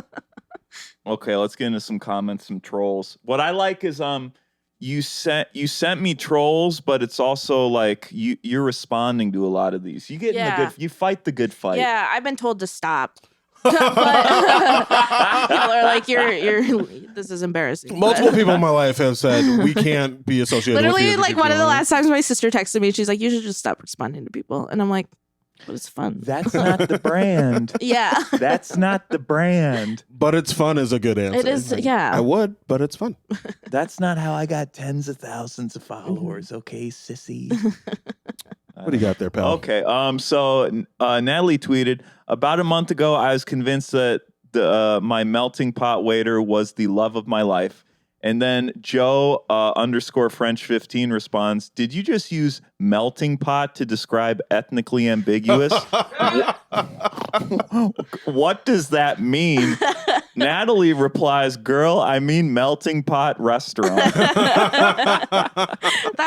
Okay, let's get into some comments, some trolls. What I like is you sent me trolls, but it's also like you're responding to a lot of these. You get in the Yeah. good. You fight the good fight. Yeah, I've been told to stop. But people are like, you're. This is embarrassing. Multiple But- people in my life have said we can't be associated with you. Literally, if you like keep one of the doing it." last times my sister texted me, she's like, "You should just stop responding to people," and I'm like, "But it's fun." That's not the brand. Yeah, That's not the brand. But it's fun is a good answer. it is. Yeah, I would, but it's fun. That's not how I got tens of thousands of followers. Okay, sissy. What do you got there, pal? Okay. So Natalie tweeted about a month ago. I was convinced that my melting pot waiter was the love of my life. And then Joe _French15 responds, "Did you just use melting pot to describe ethnically ambiguous? What does that mean?" Natalie replies, "Girl, I mean melting pot restaurant." that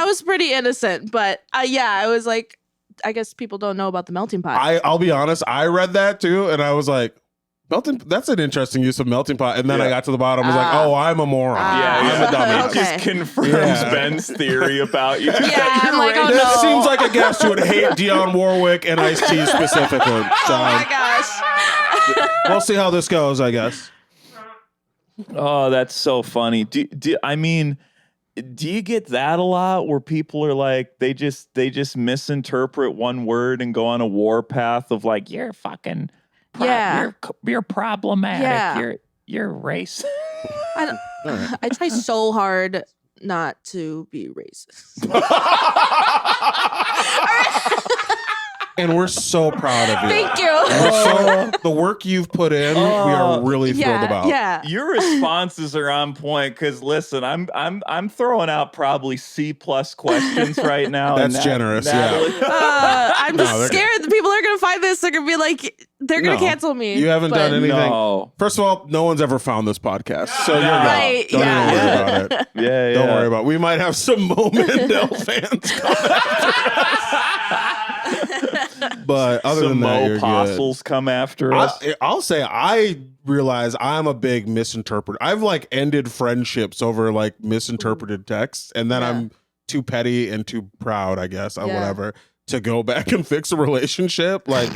was pretty innocent, but yeah, I was like, I guess people don't know about the melting pot. I'll be honest. I read that too, and I was like, melting. That's an interesting use of melting pot. And then I got to the bottom. I was like, oh, I'm a moron. I'm a dummy. It just Okay. confirms Yeah. Ben's theory about you. Yeah, I'm like, oh That no. seems like a guest who would hate Dionne Warwick and Ice-T specifically. So Oh my gosh. we'll see how this goes, I guess. Oh, that's so funny. I mean, do you get that a lot where people are like, they just misinterpret one word and go on a war path of like, you're fucking, Yeah. you're problematic. Yeah. You're racist. I try so hard not to be racist. And we're so proud of you. Thank you. The work you've put in, we are really thrilled about. Yeah. Your responses are on point because listen, I'm throwing out probably C+ questions right now. That's and generous, Natalie, I'm just No, they're scared that people are gonna find this. They're gonna be like, they're gonna No. cancel me. You haven't But- done anything. No. First of all, no one's ever found this podcast, so you're Right, good. Don't yeah. even worry about it. Yeah, Don't worry about it. We might have some Mo Mandel fans come but other Some than that, you're good. apostles come after us. I'll say I realize I'm a big misinterpreter. I've like ended friendships over like misinterpreted texts, and then Yeah. I'm too petty and too proud, I guess, or Yeah. whatever, to go back and fix a relationship. Like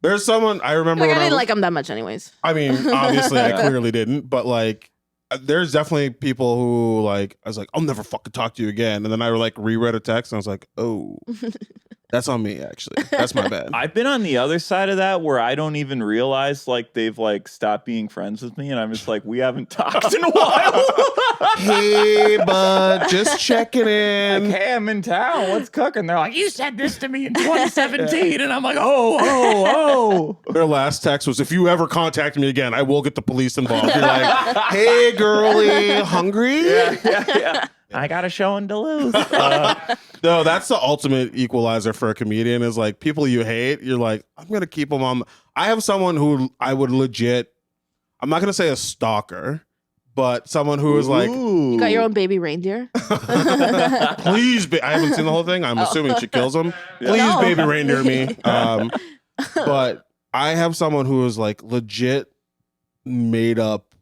there's someone I remember Like, I when didn't was- like them that much, anyways. I mean, obviously, I Yeah. clearly didn't, but like, there's definitely people who like, I was like, I'll never fucking talk to you again. And then I like reread a text and I was like, oh, that's on me, actually. That's my bad. I've been on the other side of that where I don't even realize like they've like stopped being friends with me, and I'm just like, we haven't talked in a while. Hey, bud, just checking in. Like, hey, I'm in town. What's cooking? They're like, you said this to me in 2017, and I'm like, oh. Their last text was, if you ever contact me again, I will get the police involved. You're like, hey, girly, hungry? Yeah. I got a show in Duluth. No, that's the ultimate equalizer for a comedian is like people you hate. You're like, I'm going to keep them on. I have someone who I would legit, I'm not going to say a stalker, but someone who is like, Ooh. You got your own baby reindeer? please, I haven't seen the whole thing. I'm assuming she kills him. Please, No. baby reindeer me. But I have someone who is like legit made up,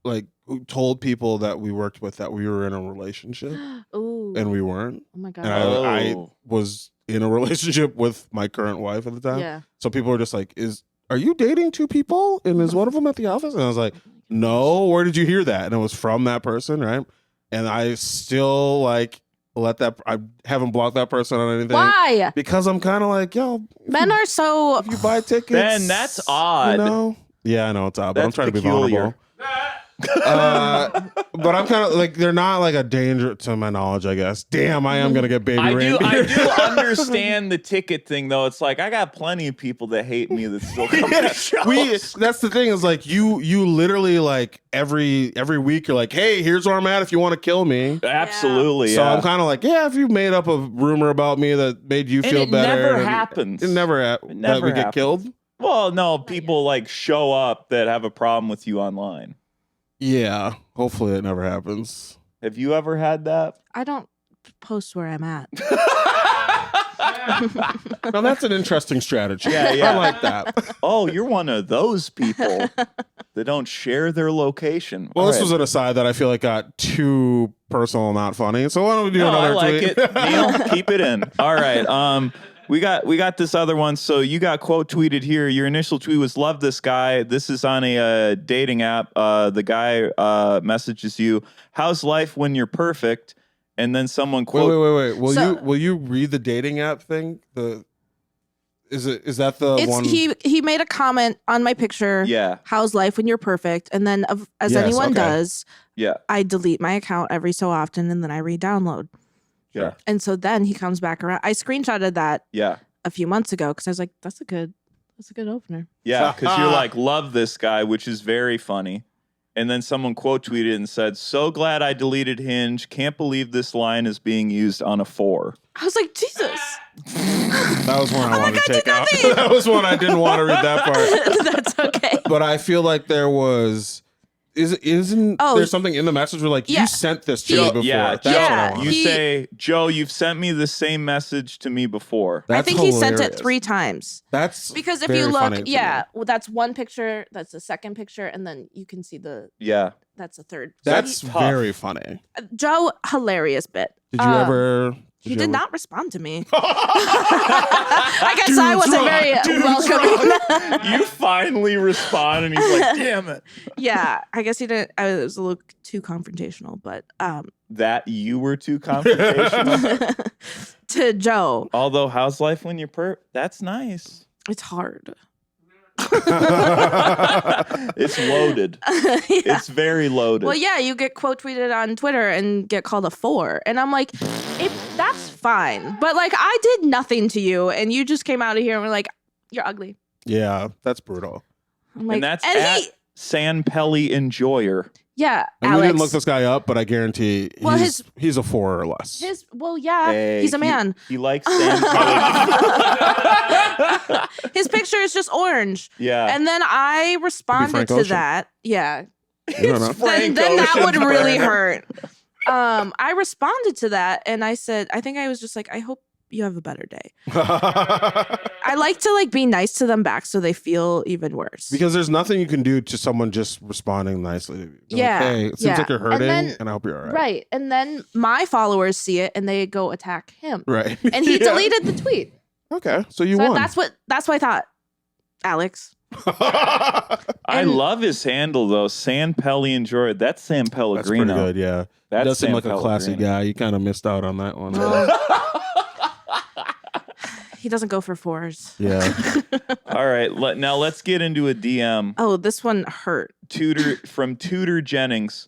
like who told people that we worked with that we were in a relationship Ooh. and we weren't. Oh my god. And I was in a relationship with my current wife at the time. Yeah. So people were just like, are you dating two people? And is one of them at the office? And I was like, no, where did you hear that? And it was from that person, right? And I still like I haven't blocked that person on anything. Why? Because I'm kind of like, yo, Men are so. if you buy tickets, Ben, that's odd. You know? Yeah, I know it's odd, but I'm That's trying to be peculiar. vulnerable. But I'm kind of like, they're not like a danger to my knowledge, I guess. Damn, I am gonna get baby I reindeer. do understand the ticket thing though. It's like I got plenty of people that hate me that still come to shows. That's the thing is like you literally like every week you're like, hey, here's where I'm at if you want to kill me. Absolutely. So yeah. I'm kind of like, yeah, if you made up a rumor about me that made you And feel it better, never and happens. It never It that never we get happens. killed. Well, no, people like show up that have a problem with you online. Yeah, hopefully it never happens. Have you ever had that? I don't post where I'm at. Now that's an interesting strategy. Yeah. I like that. Oh, you're one of those people that don't share their location. Well, All this right. was an aside that I feel like got too personal and not funny. So why don't we do No, I another like tweet? it. Neil, keep it in. All right. We got this other one. So you got quote tweeted here. Your initial tweet was "Love this guy." This is on a dating app. The guy messages you, "How's life when you're perfect?" And then someone quote. Wait. So- Will you read the dating app thing? Is that the It's one? he made a comment on my picture. Yeah, How's life when you're perfect? And then as Yes, anyone okay. does, yeah, I delete my account every so often and then I re-download. yeah, And so then he comes back around. I screenshotted that yeah, a few months ago because I was like, that's a good opener. yeah. Because you're like, "Love this guy," which is very funny. And then someone quote tweeted and said, "So glad I deleted Hinge. Can't believe this line is being used on a 4." I was like, Jesus. That was one I wanted to take out. nothing. That was one I didn't want to read that part. That's okay. But I feel like there was. Isn't Oh, there something in the message where like yeah. you sent this to me before? Yeah, That's what I yeah. want. You He- say, "Joe, you've sent me the same message to me before." That's I think he sent it hilarious. 3 times. That's Because if very you funny look, to yeah, me. well, that's one picture, that's the second picture, and then you can see Yeah. that's a third. So That's tough. very funny. Joe, hilarious bit. Did you ever? He you did ever- not respond to me. I guess I wasn't very welcoming. You finally respond, and he's like, "Damn it!" Yeah, I guess he didn't. I was a little too confrontational, but That you were too confrontational. to Joe, Although, how's life when you're That's nice. it's hard. It's loaded. Yeah. It's very loaded. Well, yeah, you get quote tweeted on Twitter and get called a 4, and I'm like, that's fine, but like I did nothing to you, and you just came out of here and were like, you're ugly. Yeah, that's brutal. I'm like, and that's and at he, Sanpelli Enjoyer. yeah, And Alex. we didn't look this guy up, but I guarantee Well, he's a 4 or less. Yeah, Hey, he's a man. He likes Sanpelli. His picture is just orange. Yeah. And then I responded Frank to Ocean. that. Yeah. You don't know. Frank Then that Ocean would really burner. hurt. I responded to that and I said, I think I was just like, I hope you have a better day. I like to like be nice to them back so they feel even worse. Because there's nothing you can do to someone just responding nicely. They're Yeah, Like, hey, it seems yeah. like you're And hurting, then- and I hope you're all right. Right. And then my followers see it and they go attack him. Right. And he Yeah. deleted the tweet. Okay, so you So won. that's what I thought. Alex. I And- love his handle though. Sanpelli Enjoyer. That's San That's Pellegrino. pretty good. Yeah, That's he does seem San like a classy Pellegrino. guy. You kind of missed out on that one. He doesn't go for 4s. Yeah. All right. Now let's get into a DM. Oh, this one hurt. Tudor Jennings.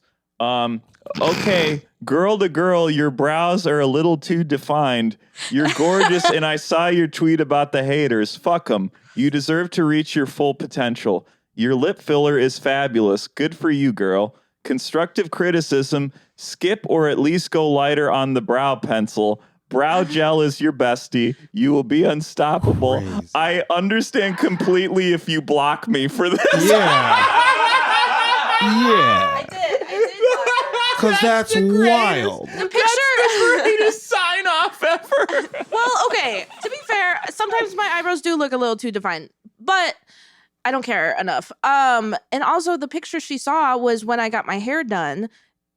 Okay, girl to girl, your brows are a little too defined. You're gorgeous, and I saw your tweet about the haters. Fuck them. You deserve to reach your full potential. Your lip filler is fabulous. Good for you, girl. Constructive criticism. Skip or at least go lighter on the brow pencil. Brow gel is your bestie. You will be unstoppable. Crazy. I understand completely if you block me for this. Yeah. Yeah. I did. because that's the greatest. wild. The picture. The greatest sign off ever. Well, okay. To be fair, sometimes my eyebrows do look a little too defined, but I don't care enough. And also the picture she saw was when I got my hair done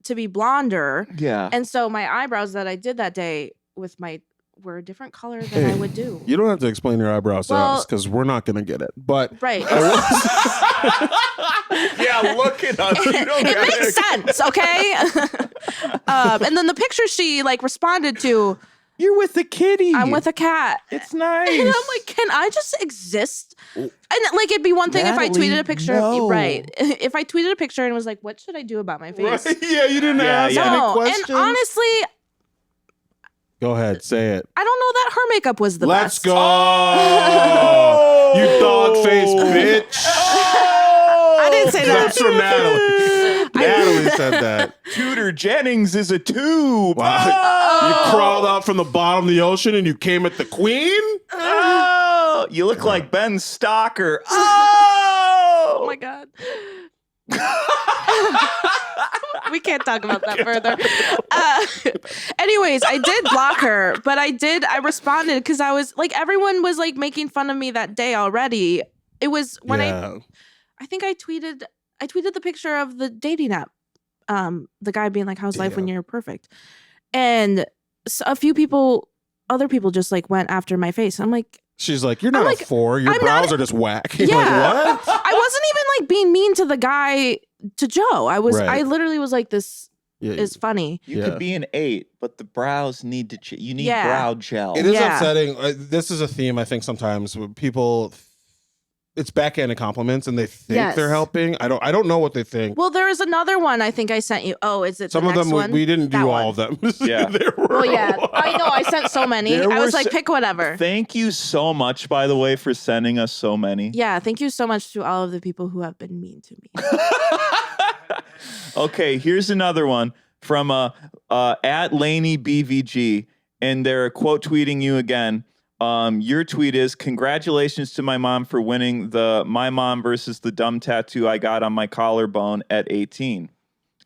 to be blonder. Yeah. And so my eyebrows that I did that day were a different color than I would do. You don't have to explain your eyebrows to Well- us because we're not going to get it. But Right. Yeah, look at us. You don't It gotta- makes sense, okay? And then the picture she like responded to, You're with the kitty. I'm with a cat. It's nice. And I'm like, can I just exist? And like, it'd be one thing if I Natalie, tweeted a picture no. of right. If I tweeted a picture and was like, what should I do about my face? Right? Yeah, you didn't Yeah, ask yeah. any No, questions. and honestly, Go ahead, say it. I don't know that her makeup was the Let's best. go. Oh! You dog face bitch. I didn't say that. That's from Natalie. Natalie said that. Tudor Jennings is a tube. Wow. Oh! You crawled out from the bottom of the ocean and you came at the queen? Oh! You look like Ben Stocker. Oh! Oh my god. We can't talk about that further. Anyways, I did block her, but I responded because I was like, everyone was like making fun of me that day already. It was when I think I tweeted the picture of the dating app. The guy being like, how's life when you're perfect? And so other people just like went after my face. I'm like, She's like, you're not like, a 4. Your I'm brows not- are just whack. You're Yeah. like, what? I wasn't even like being mean to the guy, to Joe. I Right. I literally was like, this Yeah, is funny. You Yeah. could be an 8, but the brows need to. You need Yeah. brow gel. It is Yeah. upsetting. This is a theme I think sometimes when people, it's backhanded compliments and they think Yes. they're helping. I don't know what they think. Well, there is another one I think I sent you. Oh, is it Some the of next them one? we didn't do That all one. of them. Yeah. There were Well, a yeah, lot. I know. I sent so many. There I were was like, so- pick whatever. Thank you so much, by the way, for sending us so many. Yeah, thank you so much to all of the people who have been mean to me. Okay, here's another one from at Laney BVG, and they're quote tweeting you again. Your tweet is, congratulations to my mom for winning the My Mom versus the Dumb tattoo I got on my collarbone at 18.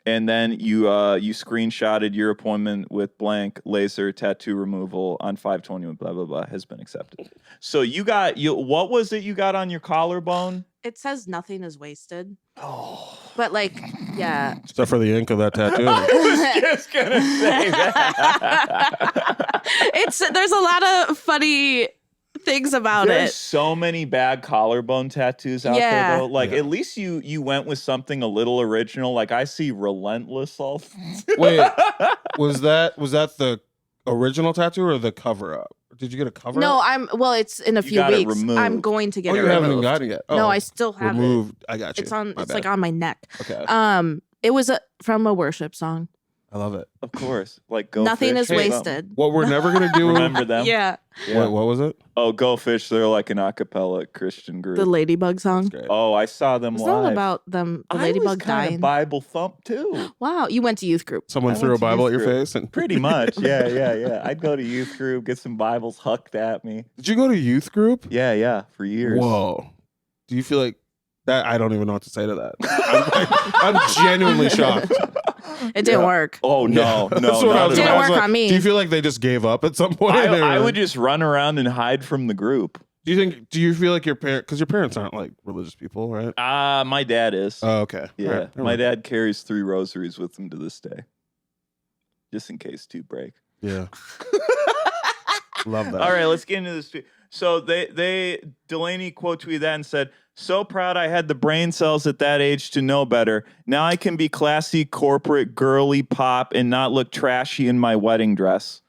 And then you screenshotted your appointment with blank laser tattoo removal on 5/20, blah, blah, blah, has been accepted. So what was it you got on your collarbone? It says nothing is wasted, Oh. but like, yeah. Except for the ink of that tattoo. I was just going to say that. There's a lot of funny things about There's it. so many bad collarbone tattoos out Yeah. there, though. Like, Yeah. at least you went with something a little original. Like, I see Relentless all. Wait, was that the original tattoo or the cover up? Did you get a cover No, up? it's in a You few got it weeks. removed. I'm going to get Oh, it you haven't even removed. gotten it yet. No, Oh, I still have removed. I got you. it. It's on. My It's bad. like on my neck. Okay. It was from a worship song. I love it. Of course. Like, Go Nothing Fish is or something. wasted. What we're never gonna do. Remember them? Yeah, Wait, what was it? Oh, Go Fish. They're like an a cappella Christian group. the Ladybug song. Great. Oh, I saw them Was live. that about them? The I ladybug was kinda dying. Bible thump too. Wow, you went to youth group. Someone I threw a went to Bible at youth your group. face, and Pretty much. Yeah. I'd go to youth group, get some Bibles hucked at me. did you go to youth group? Yeah, for years. Whoa. Do you feel like that? I don't even know what to say to that. I'm genuinely shocked. It didn't work. Oh no, Yeah. no, That's what I not was at Didn't all. I was work like, on me. Do you feel like they just gave up at some point? They were I like- would just run around and hide from the group. Do you feel like your parents? Because your parents aren't like religious people, right? My dad is. Oh, okay. Yeah, All right. Never my mind. dad carries 3 rosaries with him to this day, just in case 2 break. Yeah. Love that. All right, let's get into this tweet. So Delaney quote tweeted that and said, "So proud I had the brain cells at that age to know better. Now I can be classy, corporate, girly pop and not look trashy in my wedding dress."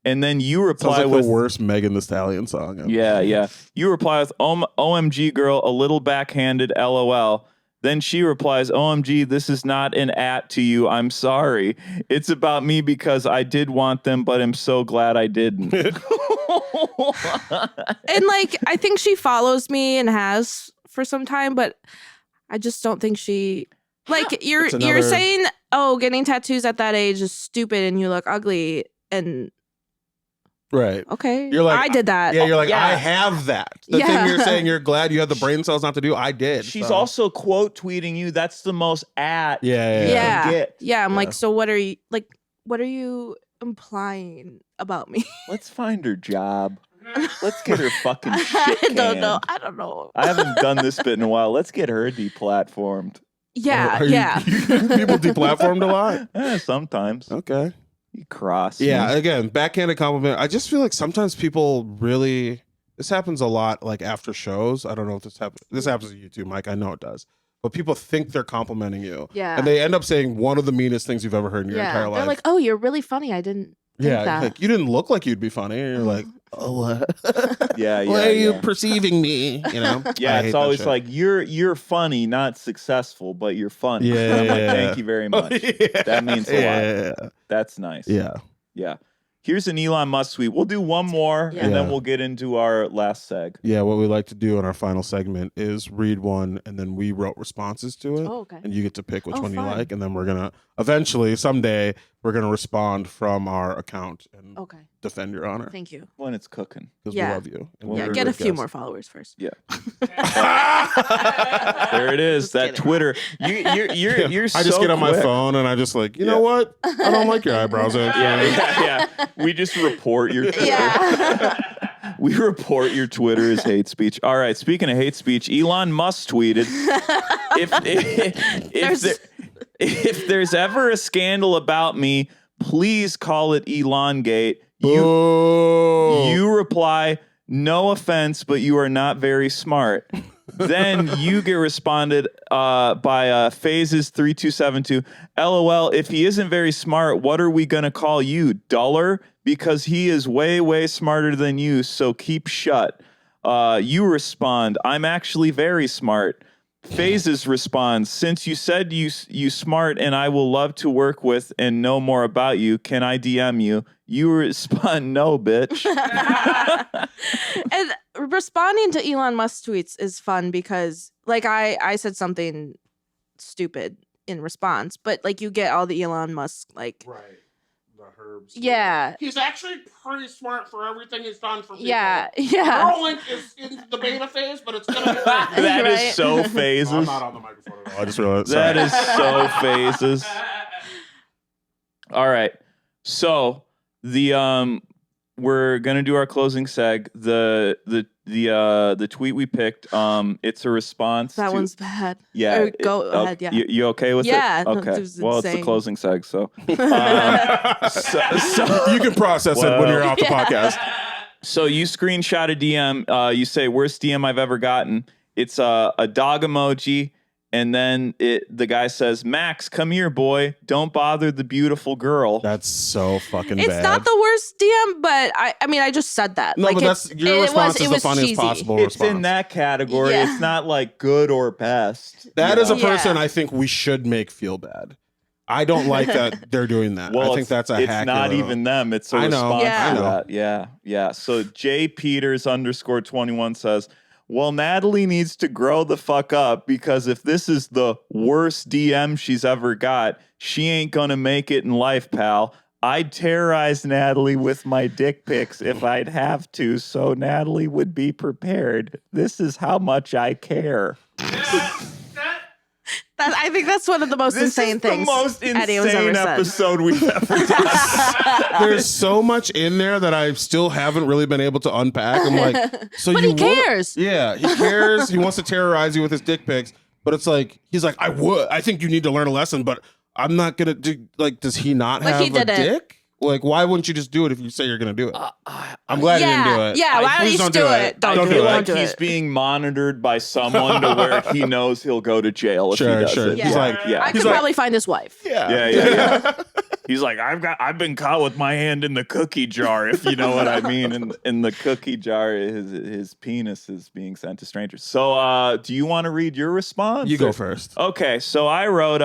And then you Sounds reply like with the worst Megan Thee Stallion song. ever. Yeah. You reply with OMG girl, a little backhanded LOL. Then she replies, OMG, this is not an at to you. I'm sorry. It's about me because I did want them, but I'm so glad I didn't. And like, I think she follows me and has for some time, but I just don't think she like you're That's another- saying, oh, getting tattoos at that age is stupid and you look ugly. And Right. Okay. You're like, I did that. Yeah, you're like, Yeah. I have that. The Yeah. thing you're saying, you're glad you have the brain cells not to do. I did. She's so. also quote tweeting you. That's the most at Yeah, you Yeah. can get. Yeah. I'm Yeah. like, so what are you implying about me? Let's find her job. Let's get her fucking shit I don't know. canned. I don't know. I haven't done this bit in a while. Let's get her deplatformed. Yeah. Are you- Yeah. people deplatformed a lot. Sometimes. Okay. You cross. Yeah, me. again, backhanded compliment. I just feel like sometimes people really, this happens a lot like after shows. I don't know if this happens. This happens to you too, Mike. I know it does. But people think they're complimenting you. Yeah. And they end up saying one of the meanest things you've ever heard in your entire life. They're like, oh, you're really funny. I didn't think yeah, that. like, you didn't look like you'd be funny. And you're like, oh, what? Yeah, yeah. Why are you yeah. perceiving me? You know? Yeah, I hate it's that always shit. like you're funny, not successful, but you're funny. Yeah, And I'm like, yeah, thank you very much. Yeah. That means a lot. Yeah. That's nice. Yeah. Yeah. Here's an Elon Musk tweet. We'll do one more Yeah. and then Yeah. we'll get into our last seg. Yeah, what we like to do in our final segment is read one and then we wrote responses to it. Oh, okay. And you get to pick which Oh, one you fun. like. And then we're going to eventually, someday, we're going to respond from our account and Okay. defend your honor Thank you. When it's cooking. because Yeah. we love you. And Well, Yeah. we're Get a good few guests. more followers first. Yeah. There it is. Just That kidding. Twitter. You're I just so get on my quick. phone and I just like, you Yeah. know what? I don't like your eyebrows. Actually. Yeah. We just report your Twitter. Yeah. We report your Twitter as hate speech. All right. Speaking of hate speech, Elon Musk tweeted, if there's ever a scandal about me, please call it Elongate. You reply, no offense, but you are not very smart. Then you get responded by Phases 3272. LOL, if he isn't very smart, what are we going to call you? Duller? Because he is way, way smarter than you, so keep shut. You respond, I'm actually very smart. Phases responds, since you said you smart and I will love to work with and know more about you, can I DM you? You respond, no, bitch. And responding to Elon Musk tweets is fun because, like, I said something stupid in response, but like you get all the Elon Musk like, Right. The herbs. yeah, He's actually pretty smart for everything he's done for people. yeah. Neuralink is in the beta phase, but it's gonna be back. That is Right? so I'm Phases. not on the microphone at all. I just realized. That sorry. is so Phases. All right. So we're gonna do our closing seg. The tweet we picked, it's a response That to, one's bad. yeah. Or go ahead, yeah. You okay with Yeah, it? no, Okay. it was Well, it's the insane. closing seg, so You can process it when Well- you're off the Yeah. podcast. So you screenshot a DM. You say worst DM I've ever gotten. It's a dog emoji, and then the guy says, "Max, come here, boy. Don't bother the beautiful girl." That's so fucking It's bad. not the worst DM, but I mean, I just said that. No, like, but that's your response is the funniest cheesy. possible It's response. in that category. Yeah. It's not like good or best. That you is a know? Yeah. person I think we should make feel bad. I don't like that they're doing that. Well, I think that's a it's hack. not even them. It's a I know. response Yeah. to I know. that. Yeah. So J Peters _21 says, well, Natalie needs to grow the fuck up because if this is the worst DM she's ever got, she ain't gonna make it in life, pal. I'd terrorize Natalie with my dick pics if I'd have to, so Natalie would be prepared. This is how much I care. I think that's one of the most This insane is things the most anyone's ever insane said. episode we've ever done. There's so much in there that I still haven't really been able to unpack. I'm like, so But you he cares. Yeah, he cares. He wants to terrorize you with his dick pics, but it's like he's like, I think you need to learn a lesson, but I'm not gonna do. Like, does he not Like, have he a didn't. dick? Like, why wouldn't you just do it if you say you're gonna do it? I'm glad you didn't do it. Yeah, why don't Please you just do it? Don't I do feel it. like Don't do he's it. being monitored by someone to where he knows he'll go to jail if Sure, he does sure. it. He's like, yeah. I could like- probably find his wife. Yeah. He's like, I've been caught with my hand in the cookie jar, if you know what I mean. In the cookie jar, his penis is being sent to strangers. So, do you want to read your response? You go first. Okay, so I wrote,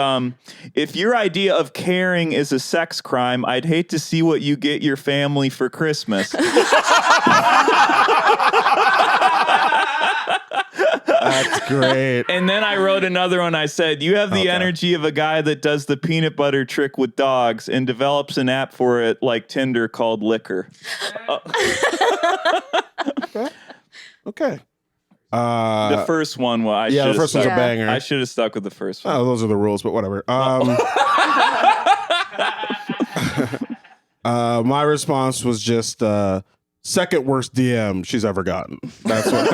if your idea of caring is a sex crime, I'd hate to see what you get your family for Christmas. That's great. And then I wrote another one. I said, you have the Okay. energy of a guy that does the peanut butter trick with dogs and develops an app for it like Tinder called Liquor. Okay. The first one, well, the first one's a Yeah. banger. I should have stuck with the first one. Oh, those are the rules, but whatever. My response was just second worst DM she's ever gotten. That's what.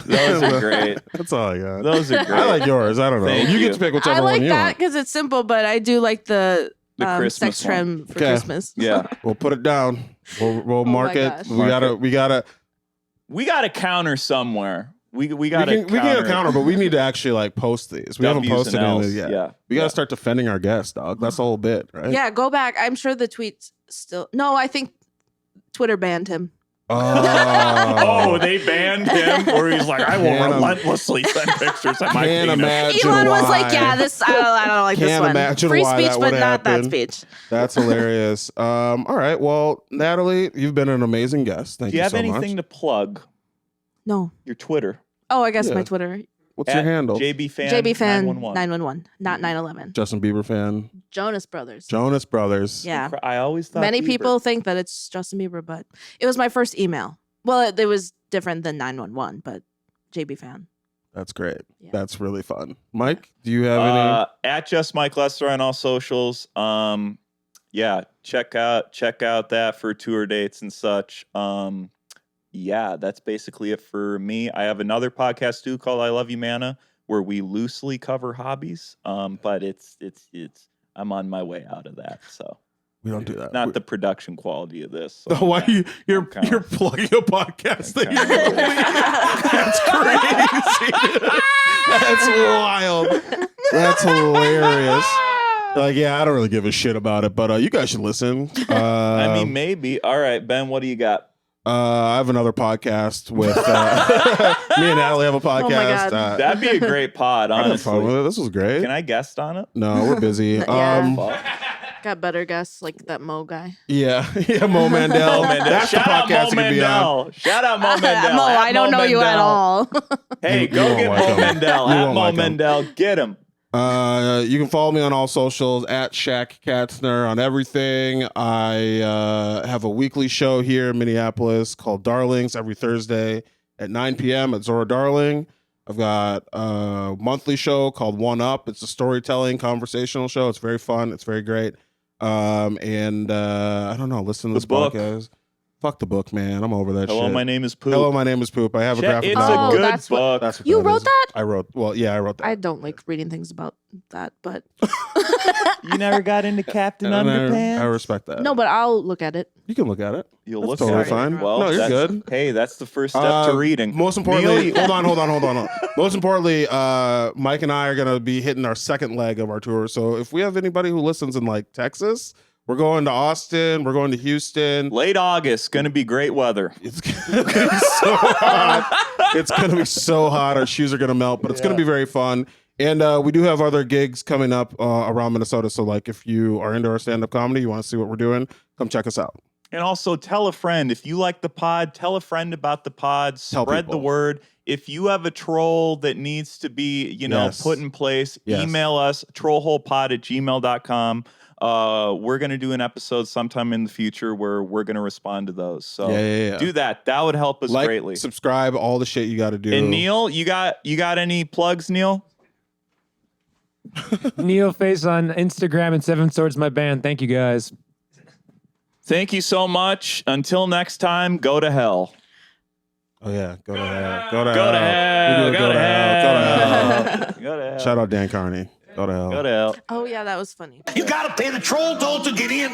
Those are great. That's all I got. Those are great. I like yours. I don't know. Thank You you. get to pick whichever I like one you that want. because it's simple, but I do like the Christmas sex trim for Okay. Christmas. Yeah. We'll put it down. We'll mark my it. gosh. We gotta. We got to counter somewhere. We got We to can get a counter, but we need to actually like post these. We haven't W's posted and any L's. yet. Yeah. We gotta Yeah. start defending our guests, dog. That's the whole bit, right? Yeah, go back. I'm sure the tweets still. No, I think Twitter banned him. Oh, they banned him, or he's like, I will Can't relentlessly send pictures of my Can't penis. imagine Elon was why. like, "Yeah, this I don't like this Can't one. imagine Free why speech, that but would not that happen. speech." That's hilarious. All right. Well, Natalie, you've been an amazing guest. Thank Do you have so anything much. to plug? No. Your Twitter. Oh, I guess Yeah. my Twitter. What's your handle? JB Fan. JB fan 911. 911, not 911. Justin Bieber fan. Jonas Brothers. Jonas Brothers. Yeah. I always thought Many Bieber. people think that it's Justin Bieber, but it was my first email. Well, it was different than 911, but JB fan. That's great. Yeah. That's really fun. Mike, do you have any? At just Mike Lester on all socials. Yeah, check out that for tour dates and such. Yeah, that's basically it for me. I have another podcast too called I Love You Mana, where we loosely cover hobbies. But it's I'm on my way out of that. So We don't do that. not the production quality of this. So Why you're kinda- plugging a podcast that I'm you're kinda- That's crazy. That's wild. That's hilarious. Like, yeah, I don't really give a shit about it, but you guys should listen. I mean, maybe. All right, Ben, what do you got? I have another podcast with me and Natalie have a podcast. God. That'd be a great pod, I had fun with honestly. it. This was great. Can I guest on it? No, we're busy. Yeah. Fuck. Got better guests like that Mo guy. Yeah, Mo Mandel. Mo Mandel. That's Shout the out podcast Mo you can be on. Mandel. Shout out Mo Mandel. Mo, At I don't Mo know you at Mandel. all. Hey, You go won't get like Mo him. Mandel. You At won't Mo like him. Mandel. Get him. You can follow me on all socials at Shaq Katzner on everything. I have a weekly show here in Minneapolis called Darlings every Thursday at 9 p.m. at Zora Darling. I've got a monthly show called One Up. It's a storytelling conversational show. It's very fun. It's very great. I don't know. Listen to The this book. podcast. Fuck the book, man. I'm over that Hello, shit. my name is Poop. Hello, my name is Poop. I have a Check- graphic It's novel. a Oh, good that's what- book. That's what You that wrote is. that? I wrote that. I don't like reading things about that, but You never got into Captain And Underpants? I respect that. no, but I'll look at it. You can look at it. You'll That's look totally at it. fine. Well, No, you're that's- good. Hey, that's the first step to reading. Most importantly, Neil, hold on. Most importantly, Mike and I are gonna be hitting our second leg of our tour. So if we have anybody who listens in like Texas, we're going to Austin, we're going to Houston. Late August, gonna be great weather. It's gonna be so hot. It's gonna be so hot. Our shoes are gonna melt, but it's gonna be very fun. And we do have other gigs coming up around Minnesota. So like, if you are into our stand-up comedy, you want to see what we're doing, come check us out. And also tell a friend. If you like the pod, tell a friend about the pod. Tell Spread the people. word. If you have a troll that needs to be, Yes. put in place, Yes. email us, trollholepod@gmail.com. We're going to do an episode sometime in the future where we're going to respond to those. So Yeah. do that. That would help us Like, greatly. subscribe, all the shit you got to do. And Neil, you got any plugs, Neil? Neo Face on Instagram and Seven Swords my band. Thank you guys. Thank you so much. Until next time, go to hell. Oh yeah, go to hell. Go to Go to hell. We do it, Go to hell. Go to hell. Go to hell. Shout out Dan Carney. Go to hell. Go to hell. Oh yeah, that was funny. You gotta pay the troll toll to get in.